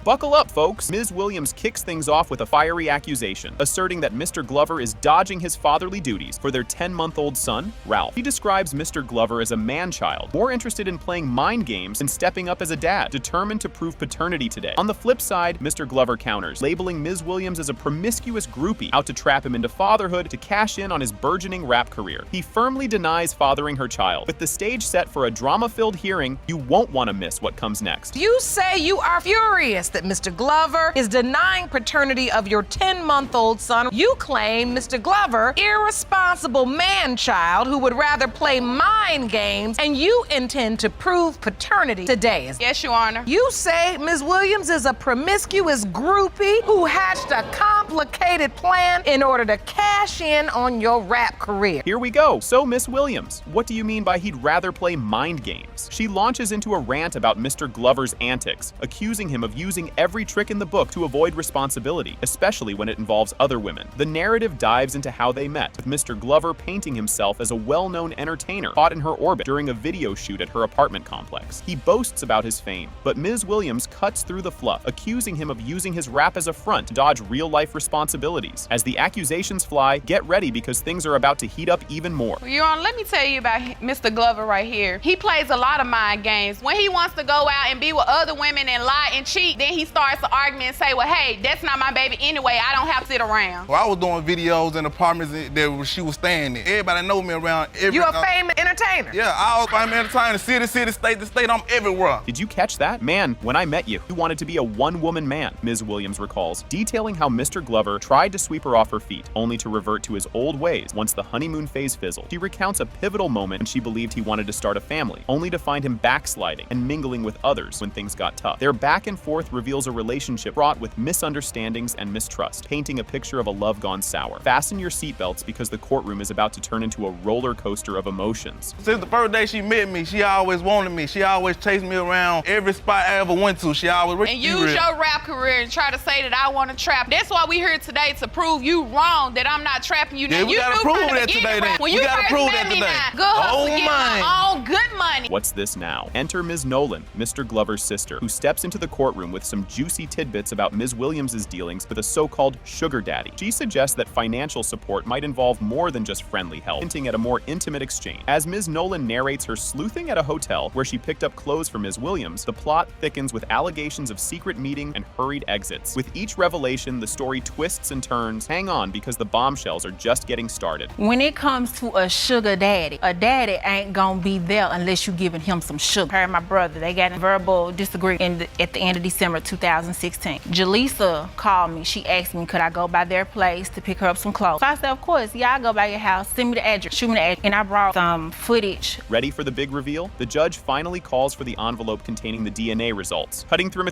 Buckle up, folks. Ms. Williams kicks things off with a fiery accusation, asserting that Mr. Glover is dodging his fatherly duties for their 10-month-old son, Ralph. She describes Mr. Glover as a man-child, more interested in playing mind games than stepping up as a dad, determined to prove paternity today. On the flip side, Mr. Glover counters, labeling Ms. Williams as a promiscuous groupie out to trap him into fatherhood to cash in on his burgeoning rap career. He firmly denies fathering her child. With the stage set for a drama-filled hearing, you won't want to miss what comes next.
You say you are furious that Mr. Glover is denying paternity of your 10-month-old son. You claim Mr. Glover, irresponsible man-child who would rather play mind games, and you intend to prove paternity today.
Yes, Your Honor.
You say Ms. Williams is a promiscuous groupie who hatched a complicated plan in order to cash in on your rap career.
Here we go. So, Miss Williams, what do you mean by he'd rather play mind games? She launches into a rant about Mr. Glover's antics, accusing him of using every trick in the book to avoid responsibility, especially when it involves other women. The narrative dives into how they met, with Mr. Glover painting himself as a well-known entertainer caught in her orbit during a video shoot at her apartment complex. He boasts about his fame, but Ms. Williams cuts through the fluff, accusing him of using his rap as a front to dodge real-life responsibilities. As the accusations fly, get ready because things are about to heat up even more.
Well, Your Honor, let me tell you about Mr. Glover right here. He plays a lot of mind games. When he wants to go out and be with other women and lie and cheat, then he starts an argument and say, well, hey, that's not my baby anyway. I don't have to sit around.
Well, I was doing videos in apartments that she was staying in. Everybody know me around.
You a famous entertainer?
Yeah, I was famous entertainer. City, state to state. I'm everywhere.
Did you catch that? Man, when I met you, you wanted to be a one-woman man, Ms. Williams recalls, detailing how Mr. Glover tried to sweep her off her feet, only to revert to his old ways once the honeymoon phase fizzled. She recounts a pivotal moment when she believed he wanted to start a family, only to find him backsliding and mingling with others when things got tough. Their back and forth reveals a relationship fraught with misunderstandings and mistrust, painting a picture of a love gone sour. Fasten your seatbelts because the courtroom is about to turn into a roller coaster of emotions.
Since the first day she met me, she always wanted me. She always chased me around every spot I ever went to. She always
and use your rap career and try to say that I want to trap. That's why we're here today, to prove you wrong, that I'm not trapping you.
Yeah, we gotta prove that today then.
We gotta prove that today. Good hustle, get my own good money.
What's this now? Enter Ms. Nolan, Mr. Glover's sister, who steps into the courtroom with some juicy tidbits about Ms. Williams' dealings with a so-called sugar daddy. She suggests that financial support might involve more than just friendly help, hinting at a more intimate exchange. As Ms. Nolan narrates her sleuthing at a hotel where she picked up clothes for Ms. Williams, the plot thickens with allegations of secret meeting and hurried exits. With each revelation, the story twists and turns. Hang on, because the bombshells are just getting started.
When it comes to a sugar daddy, a daddy ain't gonna be there unless you giving him some sugar. Her and my brother, they got a verbal disagreement at the end of December. summer 2016. Jaleesa called me. She asked me, could I go by their place to pick her up some clothes? So I said, of course, yeah, I'll go by your house. Send me the address, shoot me the address. And I brought some footage.
Ready for the big reveal? The judge finally calls for the envelope containing the DNA results. Cutting through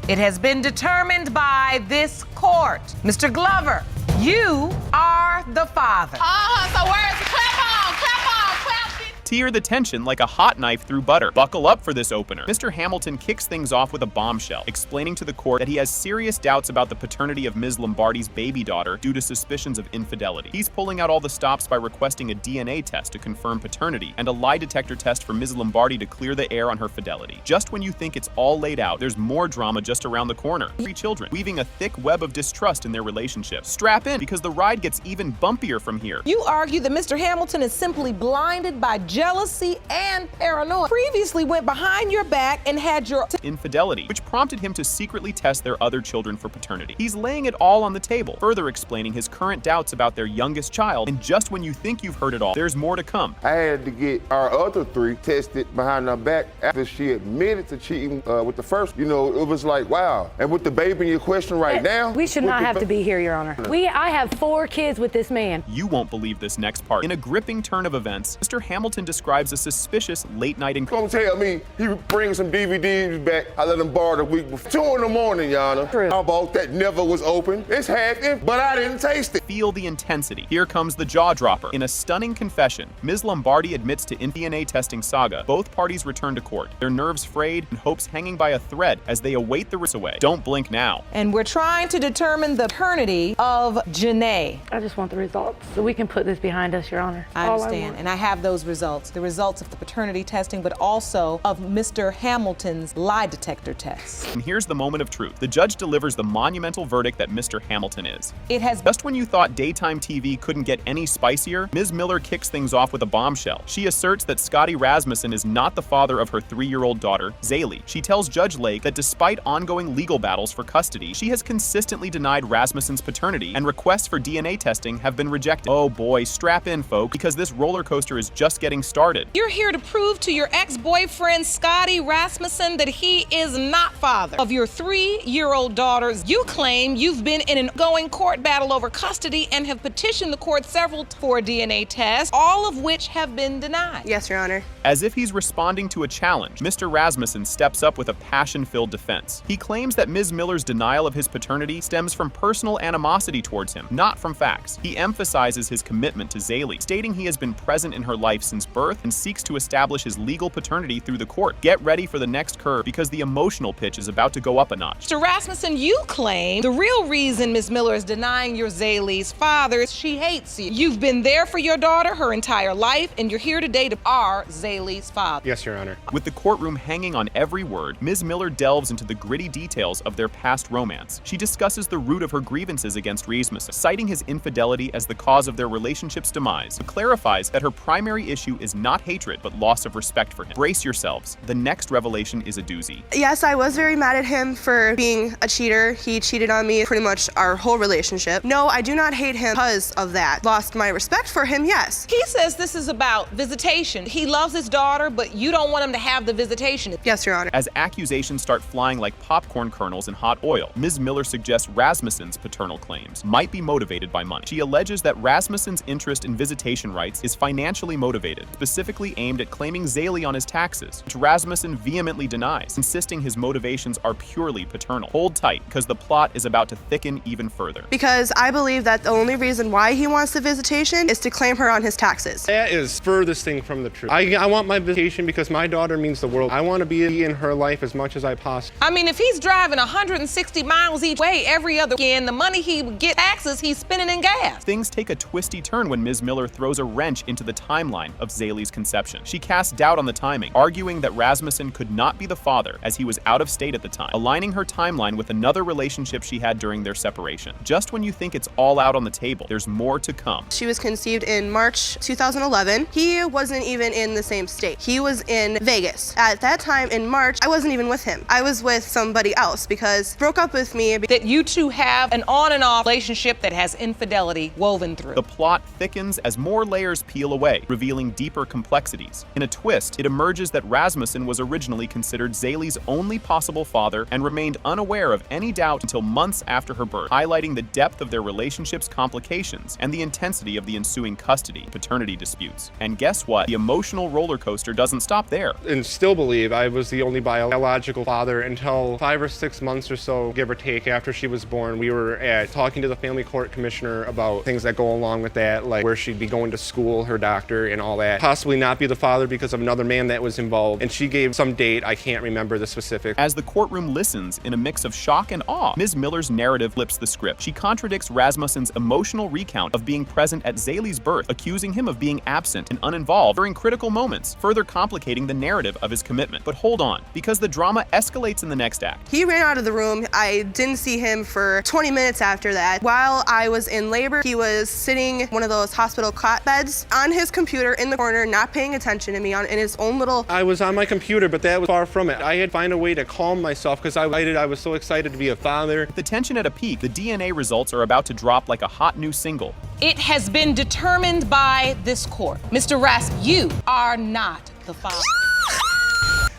It has been determined by this court. Mr. Glover, you are the father.
So where's the clap on, clap on, clap it.
Tear the tension like a hot knife through butter. Buckle up for this opener. Mr. Hamilton kicks things off with a bombshell, explaining to the court that he has serious doubts about the paternity of Ms. Lombardi's baby daughter due to suspicions of infidelity. He's pulling out all the stops by requesting a DNA test to confirm paternity and a lie detector test for Ms. Lombardi to clear the air on her fidelity. Just when you think it's all laid out, there's more drama just around the corner. 3 children, weaving a thick web of distrust in their relationship. Strap in, because the ride gets even bumpier from here.
You argue that Mr. Hamilton is simply blinded by jealousy and paranoia. Previously went behind your back and had your
infidelity, which prompted him to secretly test their other children for paternity. He's laying it all on the table, further explaining his current doubts about their youngest child, and just when you think you've heard it all, there's more to come.
I had to get our other 3 tested behind our back after she admitted to cheating with the first. You know, it was like, wow. And with the baby in your question right now.
We should not have to be here, Your Honor. I have 4 kids with this man.
You won't believe this next part. In a gripping turn of events, Mr. Hamilton describes a suspicious late-night
Don't tell me he brings some DVDs back. I let him borrow the week before. 2 in the morning, Your Honor.
True.
I bought that never was open. It's half empty, but I didn't taste it.
Feel the intensity. Here comes the jaw dropper. In a stunning confession, Ms. Lombardi admits to DNA testing saga. Both parties return to court, their nerves frayed and hopes hanging by a thread as they await the results away. Don't blink now.
And we're trying to determine the paternity of Janae.
I just want the results so we can put this behind us, Your Honor.
I understand, and I have those results. The results of the paternity testing, but also of Mr. Hamilton's lie detector test.
And here's the moment of truth. The judge delivers the monumental verdict that Mr. Hamilton is.
It has
just when you thought daytime TV couldn't get any spicier, Ms. Miller kicks things off with a bombshell. She asserts that Scotty Rasmussen is not the father of her 3-year-old daughter, Zaylee. She tells Judge Lake that despite ongoing legal battles for custody, she has consistently denied Rasmussen's paternity, and requests for DNA testing have been rejected. Oh boy, strap in, folks, because this roller coaster is just getting started.
You're here to prove to your ex-boyfriend, Scotty Rasmussen, that he is not father of your 3-year-old daughters. You claim you've been in an ongoing court battle over custody and have petitioned the court several times for a DNA test, all of which have been denied.
Yes, Your Honor.
As if he's responding to a challenge, Mr. Rasmussen steps up with a passion-filled defense. He claims that Ms. Miller's denial of his paternity stems from personal animosity towards him, not from facts. He emphasizes his commitment to Zaylee, stating he has been present in her life since birth and seeks to establish his legal paternity through the court. Get ready for the next curve, because the emotional pitch is about to go up a notch.
Mr. Rasmussen, you claim the real reason Ms. Miller is denying your Zaylee's father is she hates you. You've been there for your daughter her entire life, and you're here today to are Zaylee's father.
Yes, Your Honor.
With the courtroom hanging on every word, Ms. Miller delves into the gritty details of their past romance. She discusses the root of her grievances against Rasmussen, citing his infidelity as the cause of their relationship's demise, but clarifies that her primary issue is not hatred, but loss of respect for him. Brace yourselves. The next revelation is a doozy.
Yes, I was very mad at him for being a cheater. He cheated on me pretty much our whole relationship. No, I do not hate him because of that. Lost my respect for him, yes.
He says this is about visitation. He loves his daughter, but you don't want him to have the visitation.
Yes, Your Honor.
As accusations start flying like popcorn kernels in hot oil, Ms. Miller suggests Rasmussen's paternal claims might be motivated by money. She alleges that Rasmussen's interest in visitation rights is financially motivated, specifically aimed at claiming Zaylee on his taxes, which Rasmussen vehemently denies, insisting his motivations are purely paternal. Hold tight, because the plot is about to thicken even further.
Because I believe that the only reason why he wants the visitation is to claim her on his taxes.
That is furthest thing from the truth. I want my visitation because my daughter means the world. I want to be in her life as much as I possibly.
I mean, if he's driving 160 miles each way every other weekend, the money he would get taxes, he's spending in gas.
Things take a twisty turn when Ms. Miller throws a wrench into the timeline of Zaylee's conception. She casts doubt on the timing, arguing that Rasmussen could not be the father as he was out of state at the time, aligning her timeline with another relationship she had during their separation. Just when you think it's all out on the table, there's more to come.
She was conceived in March 2011. He wasn't even in the same same state. He was in Vegas. At that time in March, I wasn't even with him. I was with somebody else because he broke up with me.
That you two have an on and off relationship that has infidelity woven through.
The plot thickens as more layers peel away, revealing deeper complexities. In a twist, it emerges that Rasmussen was originally considered Zaley's only possible father and remained unaware of any doubt until months after her birth, highlighting the depth of their relationship's complications and the intensity of the ensuing custody, paternity disputes. And guess what? The emotional roller coaster doesn't stop there.
And still believe I was the only biological father until 5 or 6 months or so, give or take, after she was born. We were talking to the family court commissioner about things that go along with that, like where she'd be going to school, her doctor, and all that. Possibly not be the father because of another man that was involved. And she gave some date, I can't remember the specific.
As the courtroom listens in a mix of shock and awe, Ms. Miller's narrative flips the script. She contradicts Rasmussen's emotional recount of being present at Zaley's birth, accusing him of being absent and uninvolved during critical moments, further complicating the narrative of his commitment. But hold on, because the drama escalates in the next act.
He ran out of the room. I didn't see him for 20 minutes after that. While I was in labor, he was sitting in one of those hospital cot beds on his computer in the corner, not paying attention to me in his own little...
I was on my computer, but that was far from it. I had to find a way to calm myself because I was so excited to be a father.
With the tension at a peak, the DNA results are about to drop like a hot new single.
It has been determined by this court. Mr. Rasp, you are not the father.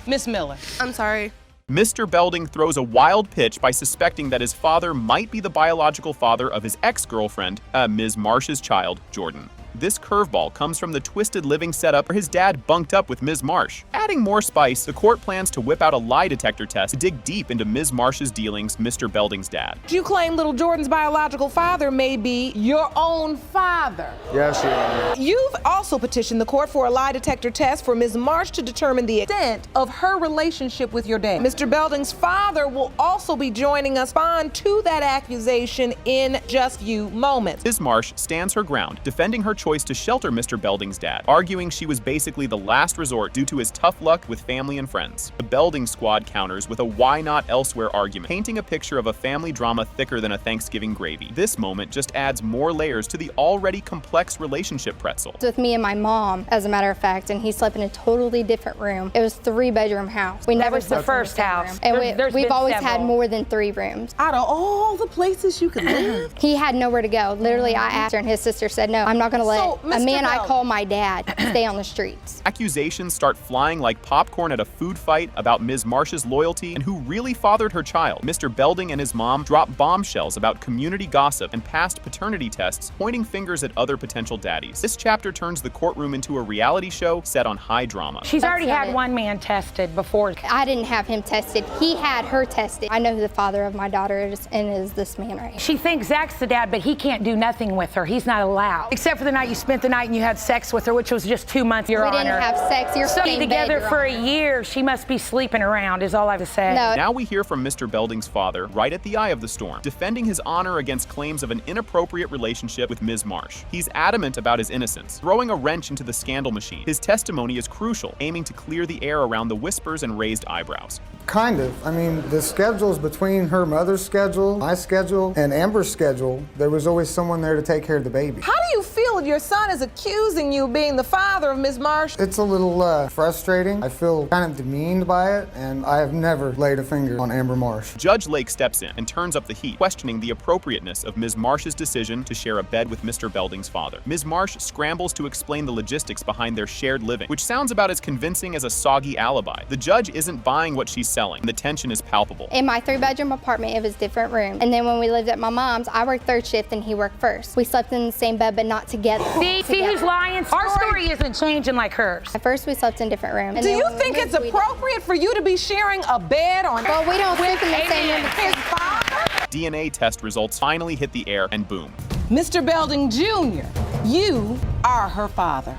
Miss Miller.
I'm sorry.
Mr. Belding throws a wild pitch by suspecting that his father might be the biological father of his ex-girlfriend, Ms. Marsh's child, Jordan. This curveball comes from the twisted living setup where his dad bunked up with Ms. Marsh. Adding more spice, the court plans to whip out a lie detector test to dig deep into Ms. Marsh's dealings, Mr. Belding's dad.
You claim little Jordan's biological father may be your own father.
Yes, Your Honor.
You've also petitioned the court for a lie detector test for Ms. Marsh to determine the extent of her relationship with your dad. Mr. Belding's father will also be joining us on to that accusation in just a few moments.
Ms. Marsh stands her ground, defending her choice to shelter Mr. Belding's dad, arguing she was basically the last resort due to his tough luck with family and friends. The Belding squad counters with a why not elsewhere argument, painting a picture of a family drama thicker than a Thanksgiving gravy. This moment just adds more layers to the already complex relationship pretzel.
With me and my mom, as a matter of fact, and he slept in a totally different room. It was a 3-bedroom house. We never slept
the first house.
And we've always
several.
had more than 3 rooms.
Out of all the places you could live?
He had nowhere to go. Literally, I asked her and his sister said, no, I'm not gonna let a man I call my dad stay on the streets.
Accusations start flying like popcorn at a food fight about Ms. Marsh's loyalty and who really fathered her child. Mr. Belding and his mom drop bombshells about community gossip and past paternity tests, pointing fingers at other potential daddies. This chapter turns the courtroom into a reality show set on high drama.
She's already had one man tested before.
I didn't have him tested. He had her tested. I know who the father of my daughter is, and is this man right here.
She thinks Zach's the dad, but he can't do nothing with her. He's not allowed. Except for the night you spent the night and you had sex with her, which was just 2 months, Your Honor.
We didn't have sex. You're
staying together for a year. She must be sleeping around, is all I have to say.
No.
Now we hear from Mr. Belding's father, right at the eye of the storm, defending his honor against claims of an inappropriate relationship with Ms. Marsh. He's adamant about his innocence, throwing a wrench into the scandal machine. His testimony is crucial, aiming to clear the air around the whispers and raised eyebrows.
Kind of. I mean, the schedules between her mother's schedule, my schedule, and Amber's schedule, there was always someone there to take care of the baby.
How do you feel your son is accusing you of being the father of Ms. Marsh?
It's a little frustrating. I feel kind of demeaned by it, and I have never laid a finger on Amber Marsh.
Judge Lake steps in and turns up the heat, questioning the appropriateness of Ms. Marsh's decision to share a bed with Mr. Belding's father. Ms. Marsh scrambles to explain the logistics behind their shared living, which sounds about as convincing as a soggy alibi. The judge isn't buying what she's selling, and the tension is palpable.
In my 3-bedroom apartment, it was different rooms. And then when we lived at my mom's, I worked 3rd shift and he worked 1st. We slept in the same bed, but not together.
See who's lying? Our story isn't changing like hers.
At first, we slept in different rooms.
Do you think it's appropriate for you to be sharing a bed on?
Well, we don't sleep in the same room.
His father?
DNA test results finally hit the air, and boom.
Mr. Belding Jr., you are her father.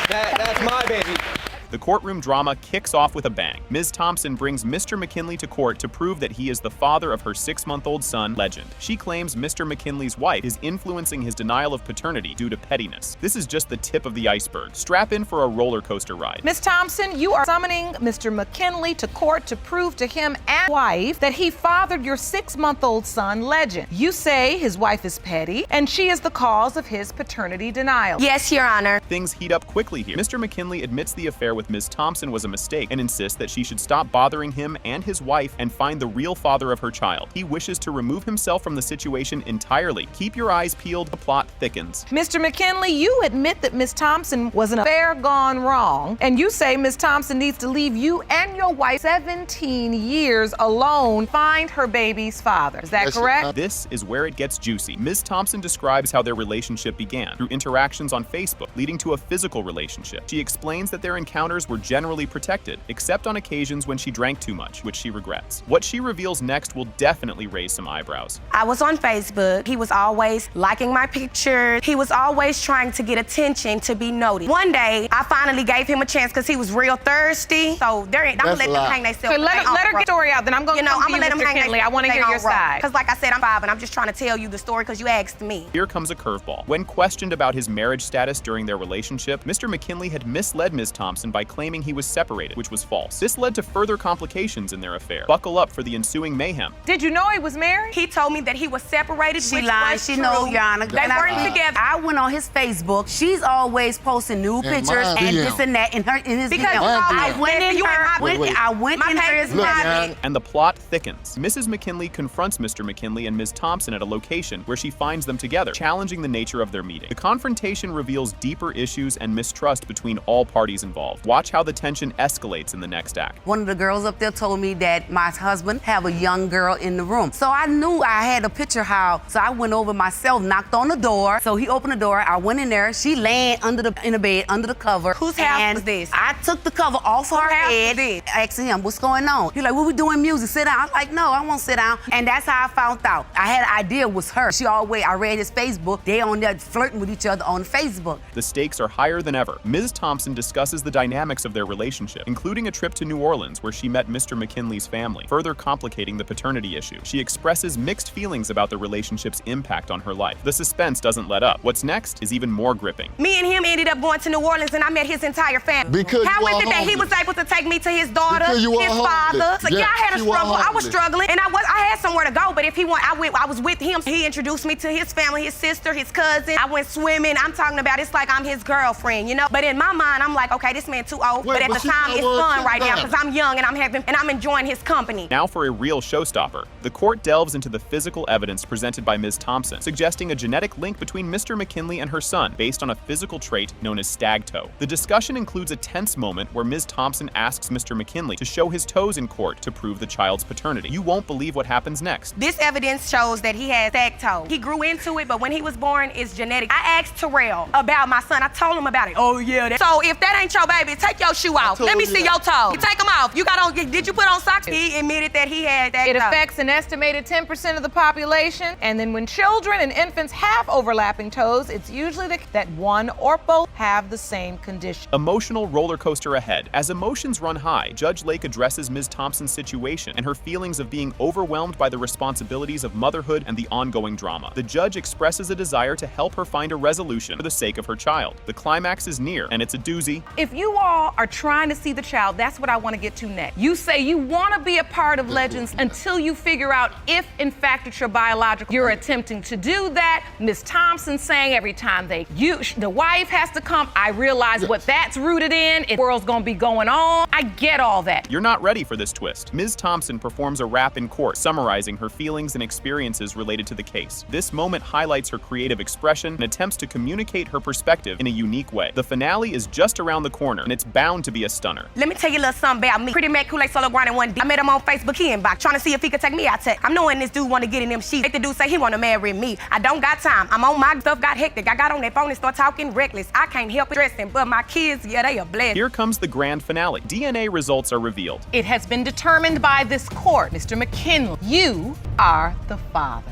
That's my baby.
The The courtroom drama kicks off with a bang. Ms. Thompson brings Mr. McKinley to court to prove that he is the father of her 6-month-old son, Legend. She claims Mr. McKinley's wife is influencing his denial of paternity due to pettiness. This is just the tip of the iceberg. Strap in for a roller coaster ride.
Ms. Thompson, you are summoning Mr. McKinley to court to prove to him and wife that he fathered your 6-month-old son, Legend. You say his wife is petty, and she is the cause of his paternity denial.
Yes, Your Honor.
Things heat up quickly here. Mr. McKinley admits the affair with Ms. Thompson was a mistake and insists that she should stop bothering him and his wife and find the real father of her child. He wishes to remove himself from the situation entirely. Keep your eyes peeled, the plot thickens.
Mr. McKinley, you admit that Ms. Thompson was an affair gone wrong, and you say Ms. Thompson needs to leave you and your wife 17 years alone, find her baby's father. Is that correct?
This is where it gets juicy. Ms. Thompson describes how their relationship began through interactions on Facebook, leading to a physical relationship. She explains that their encounters were generally protected, except on occasions when she drank too much, which she regrets. What she reveals next will definitely raise some eyebrows.
I was on Facebook. He was always liking my pictures. He was always trying to get attention, to be noticed. One day, I finally gave him a chance because he was real thirsty. So I'm gonna let them hang themselves.
Okay, let her get the story out, then I'm gonna
I'm gonna let them
Mr.
hang
Kinley. I want to hear your side.
Because like I said, I'm 5 and I'm just trying to tell you the story because you asked me.
Here comes a curveball. When questioned about his marriage status during their relationship, Mr. McKinley had misled Ms. Thompson by claiming he was separated, which was false. This led to further complications in their affair. Buckle up for the ensuing mayhem.
Did you know he was married?
He told me that he was separated,
She
which
lied.
was
She
true.
know, Your Honor.
They weren't together.
I went on his Facebook. She's always posting new pictures and this and that in his
Because
DM. I went in his private.
And the plot thickens. Mrs. McKinley confronts Mr. McKinley and Ms. Thompson at a location where she finds them together, challenging the nature of their meeting. The confrontation reveals deeper issues and mistrust between all parties involved. Watch how the tension escalates in the next act.
One of the girls up there told me that my husband have a young girl in the room. So I knew I had a picture how. So I went over myself, knocked on the door. So he opened the door. I went in there. She laying in the bed, under the cover.
Whose house was this?
I took the cover off her head. Asking him, what's going on? He's like, well, we doing music. Sit down. I was like, no, I won't sit down. And that's how I found out. I had an idea it was her. I read his Facebook. They on there flirting with each other on Facebook.
The stakes are higher than ever. Ms. Thompson discusses the dynamics of their relationship, including a trip to New Orleans where she met Mr. McKinley's family, further complicating the paternity issue. She expresses mixed feelings about the relationship's impact on her life. The suspense doesn't let up. What's next is even more gripping.
Me and him ended up going to New Orleans and I met his entire family. How is it that he was able to take me to his daughter, his father? So I had a struggle. I was struggling and I had somewhere to go, but if he went, I was with him. He introduced me to his family, his sister, his cousin. I went swimming. I'm talking about it's like I'm his girlfriend, you know? But in my mind, I'm like, okay, this man too old. But at the time, it's fun right now because I'm young and I'm enjoying his company.
Now for a real showstopper. The court delves into the physical evidence presented by Ms. Thompson, suggesting a genetic link between Mr. McKinley and her son based on a physical trait known as stag toe. The discussion includes a tense moment where Ms. Thompson asks Mr. McKinley to show his toes in court to prove the child's paternity. You won't believe what happens next.
This evidence shows that he has stag toe. He grew into it, but when he was born, it's genetic. I asked Terrell about my son. I told him about it. Oh, yeah. So if that ain't your baby, take your shoe off. Let me see your toes. You take them off. You got on, did you put on socks? He admitted that he had stag toe.
It affects an estimated 10% of the population, and then when children and infants have overlapping toes, it's usually that one or both have the same condition.
Emotional roller coaster ahead. As emotions run high, Judge Lake addresses Ms. Thompson's situation and her feelings of being overwhelmed by the responsibilities of motherhood and the ongoing drama. The judge expresses a desire to help her find a resolution for the sake of her child. The climax is near, and it's a doozy.
If you all are trying to see the child, that's what I want to get to next. You say you want to be a part of Legends until you figure out if, in fact, it's your biological. You're attempting to do that. Ms. Thompson saying every time the wife has to come, I realize what that's rooted in. The world's going to be going on. I get all that.
You're not ready for this twist. Ms. Thompson performs a rap in court, summarizing her feelings and experiences related to the case. This moment highlights her creative expression and attempts to communicate her perspective in a unique way. The finale is just around the corner, and it's bound to be a stunner.
Let me tell you a little something about me. Pretty Mac Kool-Aid Solo Grinding one day. I met him on Facebook, he inbox, trying to see if he could take me out. I'm knowing this dude want to get in them sheets. The dude say he want to marry me. I don't got time. I'm on my stuff, got hectic. I got on that phone and start talking reckless. I can't help it stressing, but my kids, yeah, they are blessed.
Here comes the grand finale. DNA results are revealed.
It has been determined by this court, Mr. McKinley, you are the father.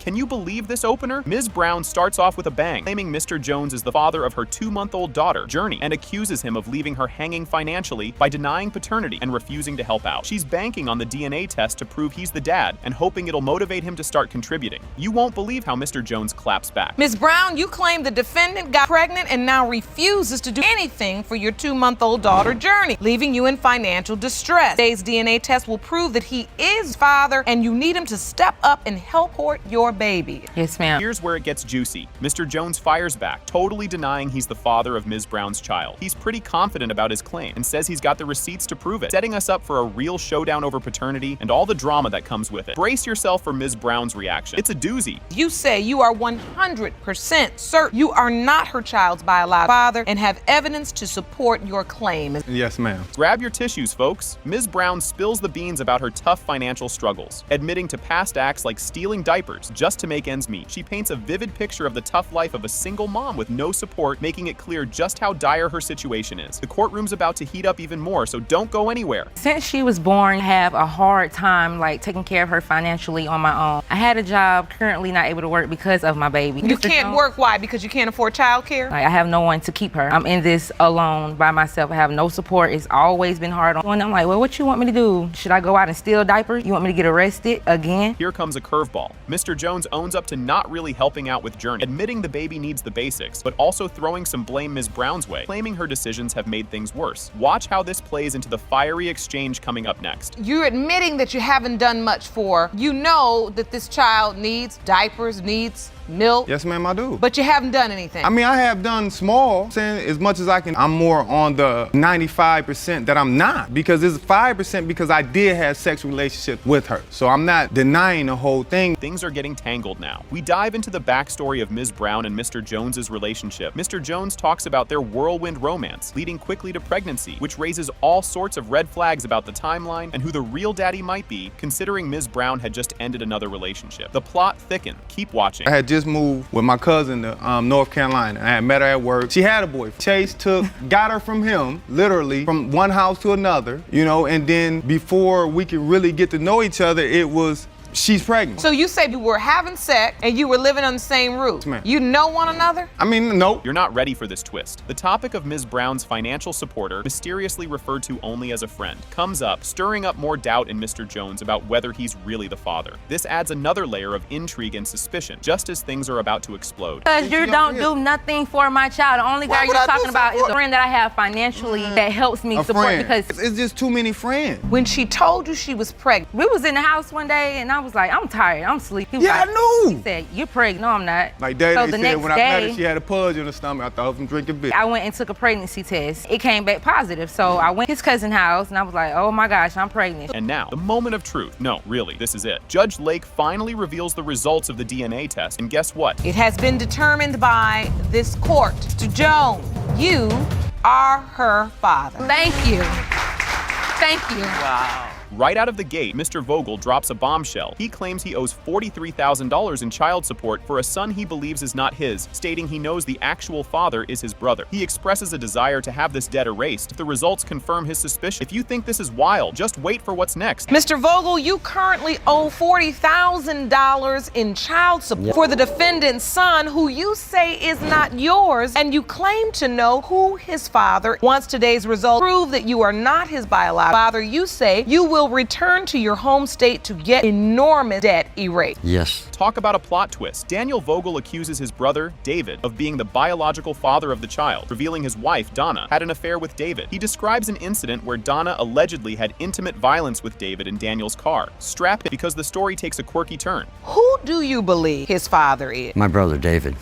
Can you believe this opener? Ms. Brown starts off with a bang, claiming Mr. Jones is the father of her 2-month-old daughter, Journey, and accuses him of leaving her hanging financially by denying paternity and refusing to help out. She's banking on the DNA test to prove he's the dad and hoping it'll motivate him to start contributing. You won't believe how Mr. Jones claps back.
Ms. Brown, you claim the defendant got pregnant and now refuses to do anything for your 2-month-old daughter, Journey, leaving you in financial distress. Today's DNA test will prove that he is father, and you need him to step up and help support your baby.
Yes, ma'am.
Here's where it gets juicy. Mr. Jones fires back, totally denying he's the father of Ms. Brown's child. He's pretty confident about his claim and says he's got the receipts to prove it, setting us up for a real showdown over paternity and all the drama that comes with it. Brace yourself for Ms. Brown's reaction. It's a doozy.
You say you are 100% certain you are not her child's biological father and have evidence to support your claim.
Yes, ma'am.
Grab your tissues, folks. Ms. Brown spills the beans about her tough financial struggles, admitting to past acts like stealing diapers just to make ends meet. She paints a vivid picture of the tough life of a single mom with no support, making it clear just how dire her situation is. The courtroom's about to heat up even more, so don't go anywhere.
Since she was born, I have a hard time taking care of her financially on my own. I had a job, currently not able to work because of my baby.
You can't work, why? Because you can't afford childcare?
I have no one to keep her. I'm in this alone by myself. I have no support. It's always been hard on. And I'm like, well, what you want me to do? Should I go out and steal diapers? You want me to get arrested again?
Here comes a curveball. Mr. Jones owns up to not really helping out with Journey, admitting the baby needs the basics, but also throwing some blame Ms. Brown's way, claiming her decisions have made things worse. Watch how this plays into the fiery exchange coming up next.
You're admitting that you haven't done much for her. You know that this child needs diapers, needs milk.
Yes, ma'am, I do.
But you haven't done anything.
I mean, I have done small, saying as much as I can. I'm more on the 95% that I'm not, because it's 5% because I did have sexual relationships with her. So I'm not denying the whole thing.
Things are getting tangled now. We dive into the backstory of Ms. Brown and Mr. Jones's relationship. Mr. Jones talks about their whirlwind romance, leading quickly to pregnancy, which raises all sorts of red flags about the timeline and who the real daddy might be, considering Ms. Brown had just ended another relationship. The plot thickened. Keep watching.
I had just moved with my cousin to North Carolina. I had met her at work. She had a boyfriend. Chase got her from him, literally, from one house to another, and then before we could really get to know each other, it was, she's pregnant.
So you say you were having sex and you were living on the same roof.
Yes,
you know one another?
I mean, no.
You're not ready for this twist. The topic of Ms. Brown's financial supporter, mysteriously referred to only as a friend, comes up, stirring up more doubt in Mr. Jones about whether he's really the father. This adds another layer of intrigue and suspicion, just as things are about to explode.
Because you don't do nothing for my child. The only guy you're talking about is a friend that I have financially that helps me support, because
it's just too many friends.
When she told you she was pregnant,
we was in the house one day and I was like, I'm tired, I'm sleepy.
I knew.
He said, you're pregnant. No, I'm not.
Like Daddy
so
said, when I met her, she had a pudge in her stomach. I thought I was from drinking beer.
I went and took a pregnancy test. It came back positive. So I went to his cousin's house and I was like, oh my gosh, I'm pregnant.
And now, the moment of truth. No, really, this is it. Judge Lake finally reveals the results of the DNA test. And guess what?
It has been determined by this court. Mr. Jones, you are her father.
Thank you. Thank you.
Wow. Right out of the gate, Mr. Vogel drops a bombshell. He claims he owes $43,000 in child support for a son he believes is not his, stating he knows the actual father is his brother. He expresses a desire to have this debt erased. The results confirm his suspicion. If you think this is wild, just wait for what's next.
Mr. Vogel, you currently owe $40,000 in child support for the defendant's son, who you say is not yours, and you claim to know who his father is. Once today's results prove that you are not his biological father, you say you will return to your home state to get enormous debt erased.
Yes.
Talk about a plot twist. Daniel Vogel accuses his brother, David, of being the biological father of the child, revealing his wife, Donna, had an affair with David. He describes an incident where Donna allegedly had intimate violence with David in Daniel's car. Strap in, because the story takes a quirky turn.
Who do you believe his father is?
My brother, David.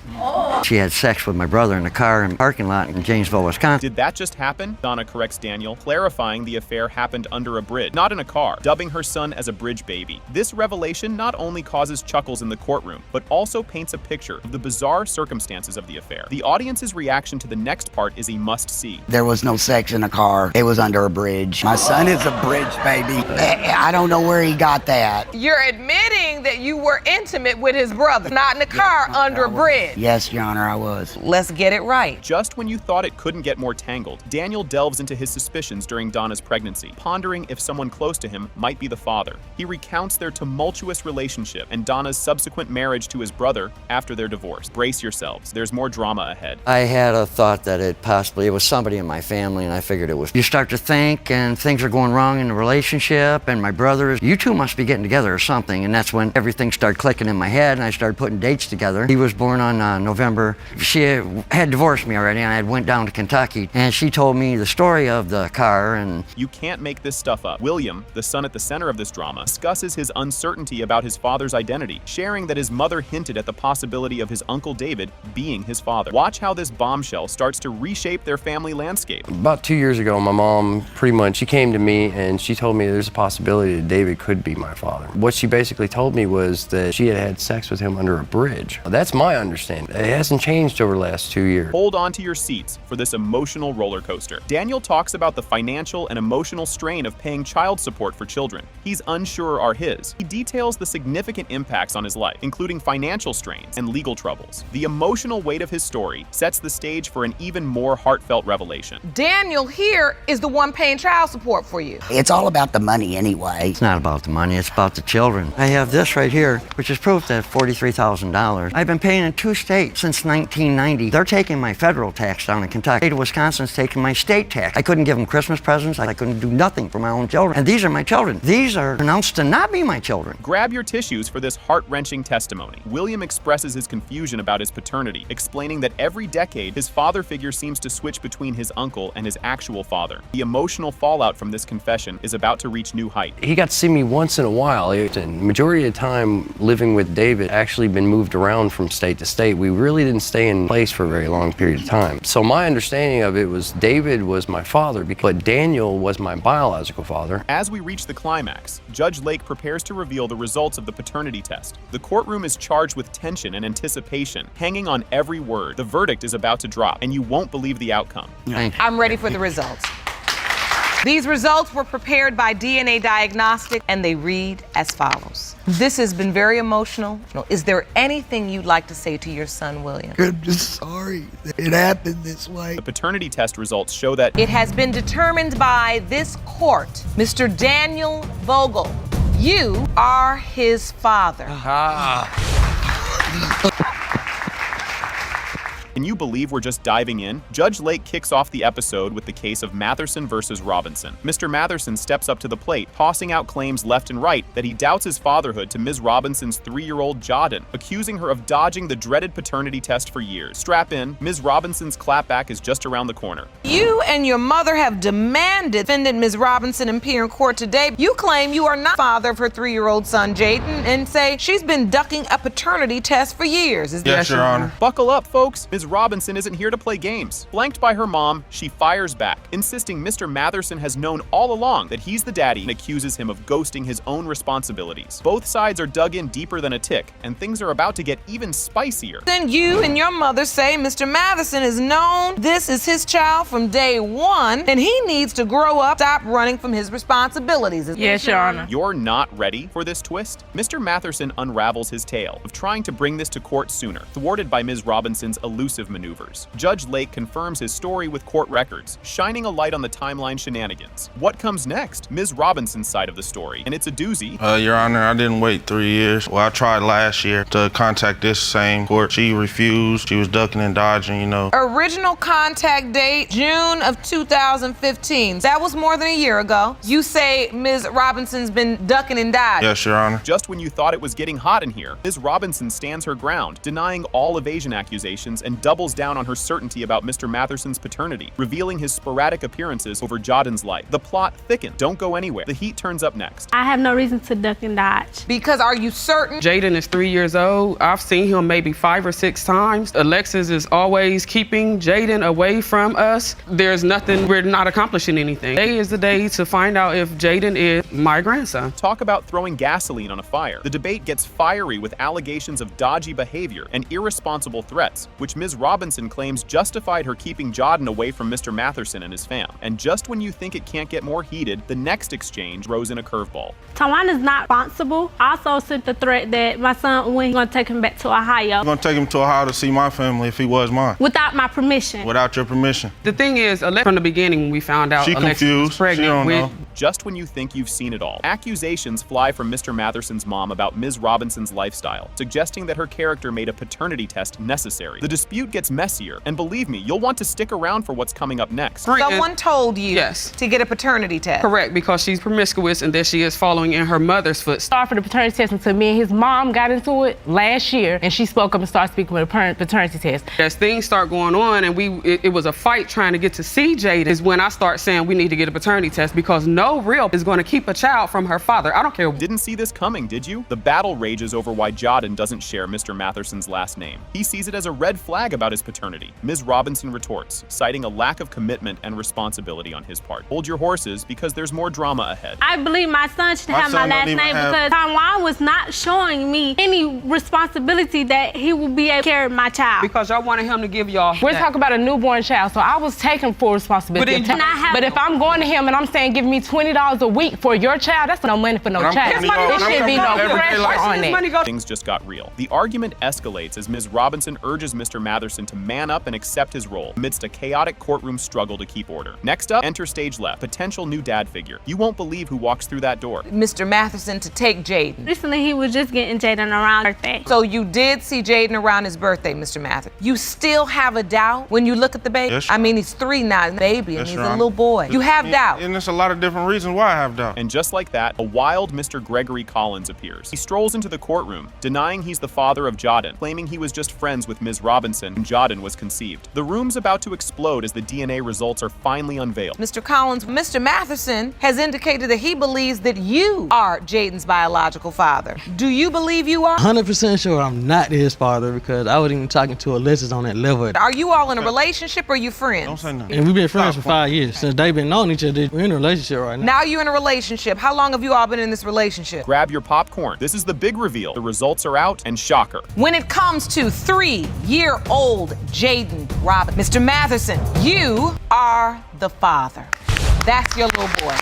She had sex with my brother in the car in the parking lot in Janesville, Wisconsin.
Did that just happen? Donna corrects Daniel, clarifying the affair happened under a bridge, not in a car, dubbing her son as a bridge baby. This revelation not only causes chuckles in the courtroom, but also paints a picture of the bizarre circumstances of the affair. The audience's reaction to the next part is a must-see.
There was no sex in the car. It was under a bridge. My son is a bridge baby. I don't know where he got that.
You're admitting that you were intimate with his brother, not in the car, under a bridge.
Yes, Your Honor, I was.
Let's get it right.
Just when you thought it couldn't get more tangled, Daniel delves into his suspicions during Donna's pregnancy, pondering if someone close close to him might be the father. He recounts their tumultuous relationship and Donna's subsequent marriage to his brother after their divorce. Brace yourselves, there's more drama ahead.
I had a thought that it was somebody in my family, and I figured it was. You start to think, and things are going wrong in the relationship, and my brother is, you two must be getting together or something, and that's when everything started clicking in my head, and I started putting dates together. He was born on November. She had divorced me already, and I went down to Kentucky, and she told me the story of the car, and...
You can't make this stuff up. William, the son at the center of this drama, discusses his uncertainty about his father's identity, sharing that his mother hinted at the possibility of his Uncle David being his father. Watch how this bombshell starts to reshape their family landscape.
About 2 years ago, my mom she came to me and she told me there's a possibility that David could be my father. What she basically told me was that she had sex with him under a bridge. That's my understanding. It hasn't changed over the last 2 years.
Hold on to your seats for this emotional roller coaster. Daniel talks about the financial and emotional strain of paying child support for children he's unsure are his. He details the significant impacts on his life, including financial strains and legal troubles. The emotional weight of his story sets the stage for an even more heartfelt revelation.
Daniel here is the one paying child support for you.
It's all about the money anyway.
It's not about the money, it's about the children. I have this right here, which is proof that $43,000. I've been paying in 2 states since 1990. They're taking my federal tax down in Kentucky. The state of Wisconsin's taking my state tax. I couldn't give them Christmas presents. I couldn't do nothing for my own children. And these are my children. These are pronounced to not be my children.
Grab your tissues for this heart-wrenching testimony. William expresses his confusion about his paternity, explaining that every decade his father figure seems to switch between his uncle and his actual father. The emotional fallout from this confession is about to reach new height.
He got to see me once in a while. The majority of the time living with David actually been moved around from state to state. We really didn't stay in place for a very long period of time. So my understanding of it was David was my father, but Daniel was my biological father.
As we reach the climax, Judge Lake prepares to reveal the results of the paternity test. The courtroom is charged with tension and anticipation, hanging on every word. The verdict is about to drop, and you won't believe the outcome.
I'm ready for the results. These results were prepared by DNA Diagnostic, and they read as follows. This has been very emotional. Is there anything you'd like to say to your son, William?
I'm just sorry that it happened this way.
The paternity test results show that
it has been determined by this court, Mr. Daniel Vogel, you are his father.
Can you believe we're just diving in? Judge Lake kicks off the episode with the case of Matherson versus Robinson. Mr. Matherson steps up to the plate, tossing out claims left and right that he doubts his fatherhood to Ms. Robinson's 3-year-old Jodin, accusing her of dodging the dreaded paternity test for years. Strap in, Ms. Robinson's clapback is just around the corner.
You and your mother have demanded defendant Ms. Robinson appear in court today. You claim you are not father of her 3-year-old son, Jaden, and say she's been ducking a paternity test for years.
Yes, Your Honor.
Buckle up, folks. Ms. Robinson isn't here to play games. Blanked by her mom, she fires back, insisting Mr. Matherson has known all along that he's the daddy and accuses him of ghosting his own responsibilities. Both sides are dug in deeper than a tick, and things are about to get even spicier.
Then you and your mother say Mr. Matherson has known this is his child from day one, and he needs to grow up, stop running from his responsibilities.
Yes, Your Honor.
You're not ready for this twist? Mr. Matherson unravels his tale of trying to bring this to court sooner, thwarted by Ms. Robinson's elusive maneuvers. Judge Lake confirms his story with court records, shining a light on the timeline shenanigans. What comes next? Ms. Robinson's side of the story, and it's a doozy.
Your Honor, I didn't wait 3 years. Well, I tried last year to contact this same court. She refused. She was ducking and dodging, you know.
Original contact date, June of 2015. That was more than a year ago. You say Ms. Robinson's been ducking and dodging.
Yes, Your Honor.
Just when you thought it was getting hot in here, Ms. Robinson stands her ground, denying all evasion accusations and doubles down on her certainty about Mr. Matherson's paternity, revealing his sporadic appearances over Jodin's life. The plot thickens. Don't go anywhere. The heat turns up next.
I have no reason to duck and dodge.
Because are you certain?
Jaden is 3 years old. I've seen him maybe 5 or 6 times. Alexis is always keeping Jaden away from us. There's nothing, we're not accomplishing anything. Today is the day to find out if Jaden is my grandson.
Talk about throwing gasoline on a fire. The debate gets fiery with allegations of dodgy behavior and irresponsible threats, which Ms. Robinson claims justified her keeping Jodin away from Mr. Matherson and his fam. And just when you think it can't get more heated, the next exchange throws in a curveball.
Tawan is not responsible. Also sent the threat that my son, when he's gonna take him back to Ohio.
I'm gonna take him to Ohio to see my family if he was mine.
Without my permission.
Without your permission.
The thing is, from the beginning when we found out
she
Alexis
confused.
was pregnant
she don't
with
know.
just when you think you've seen it all. Accusations fly from Mr. Matherson's mom about Ms. Robinson's lifestyle, suggesting that her character made a paternity test necessary. The dispute gets messier, and believe me, you'll want to stick around for what's coming up next.
Someone told you
Yes.
to get a paternity test.
Correct, because she's promiscuous and that she is following in her mother's footsteps.
Started for the paternity test until me and his mom got into it last year, and she spoke up and started speaking with a paternity test.
As things start going on and it was a fight trying to get to see Jaden, is when I start saying we need to get a paternity test because no real is going to keep a child from her father. I don't care.
Didn't see this coming, did you? The battle rages over why Jaden doesn't share Mr. Matherson's last name. He sees it as a red flag about his paternity. Ms. Robinson retorts, citing a lack of commitment and responsibility on his part. Hold your horses because there's more drama ahead.
I believe my son should have my last name because Taiwan was not showing me any responsibility that he would be able to carry my child.
Because y'all wanted him to give y'all.
We're talking about a newborn child, so I was taking full responsibility. But if I'm going to him and I'm saying give me $20 a week for your child, that's no money for no child. There shouldn't be no pressure on it.
Things just got real. The argument escalates as Ms. Robinson urges Mr. Matherson to man up and accept his role amidst a chaotic courtroom struggle to keep order. Next up, enter stage left, potential new dad figure. You won't believe who walks through that door.
Mr. Matherson to take Jaden.
Recently, he was just getting Jaden around his birthday.
So you did see Jaden around his birthday, Mr. Matherson. You still have a doubt when you look at the baby?
Yes,
I mean, he's 3 now, he's a baby, and
Yes,
he's a little boy. You have doubt.
And there's a lot of different reasons why I have doubt.
And just like that, a wild Mr. Gregory Collins appears. He strolls into the courtroom, denying he's the father of Jaden, claiming he was just friends with Ms. Robinson when Jaden was conceived. The room's about to explode as the DNA results are finally unveiled.
Mr. Collins, Mr. Matherson has indicated that he believes that you are Jaden's biological father. Do you believe you are?
100% sure I'm not his father because I wasn't even talking to Alexis on that level.
Are you all in a relationship or are you friends?
Don't say nothing.
And we've been friends for 5 years. Since they've been knowing each other, we're in a relationship right now.
Now you're in a relationship. How long have you all been in this relationship?
Grab your popcorn. This is the big reveal. The results are out, and shocker.
When it comes to 3-year-old Jaden Robin, Mr. Matherson, you are the father. That's your little boy.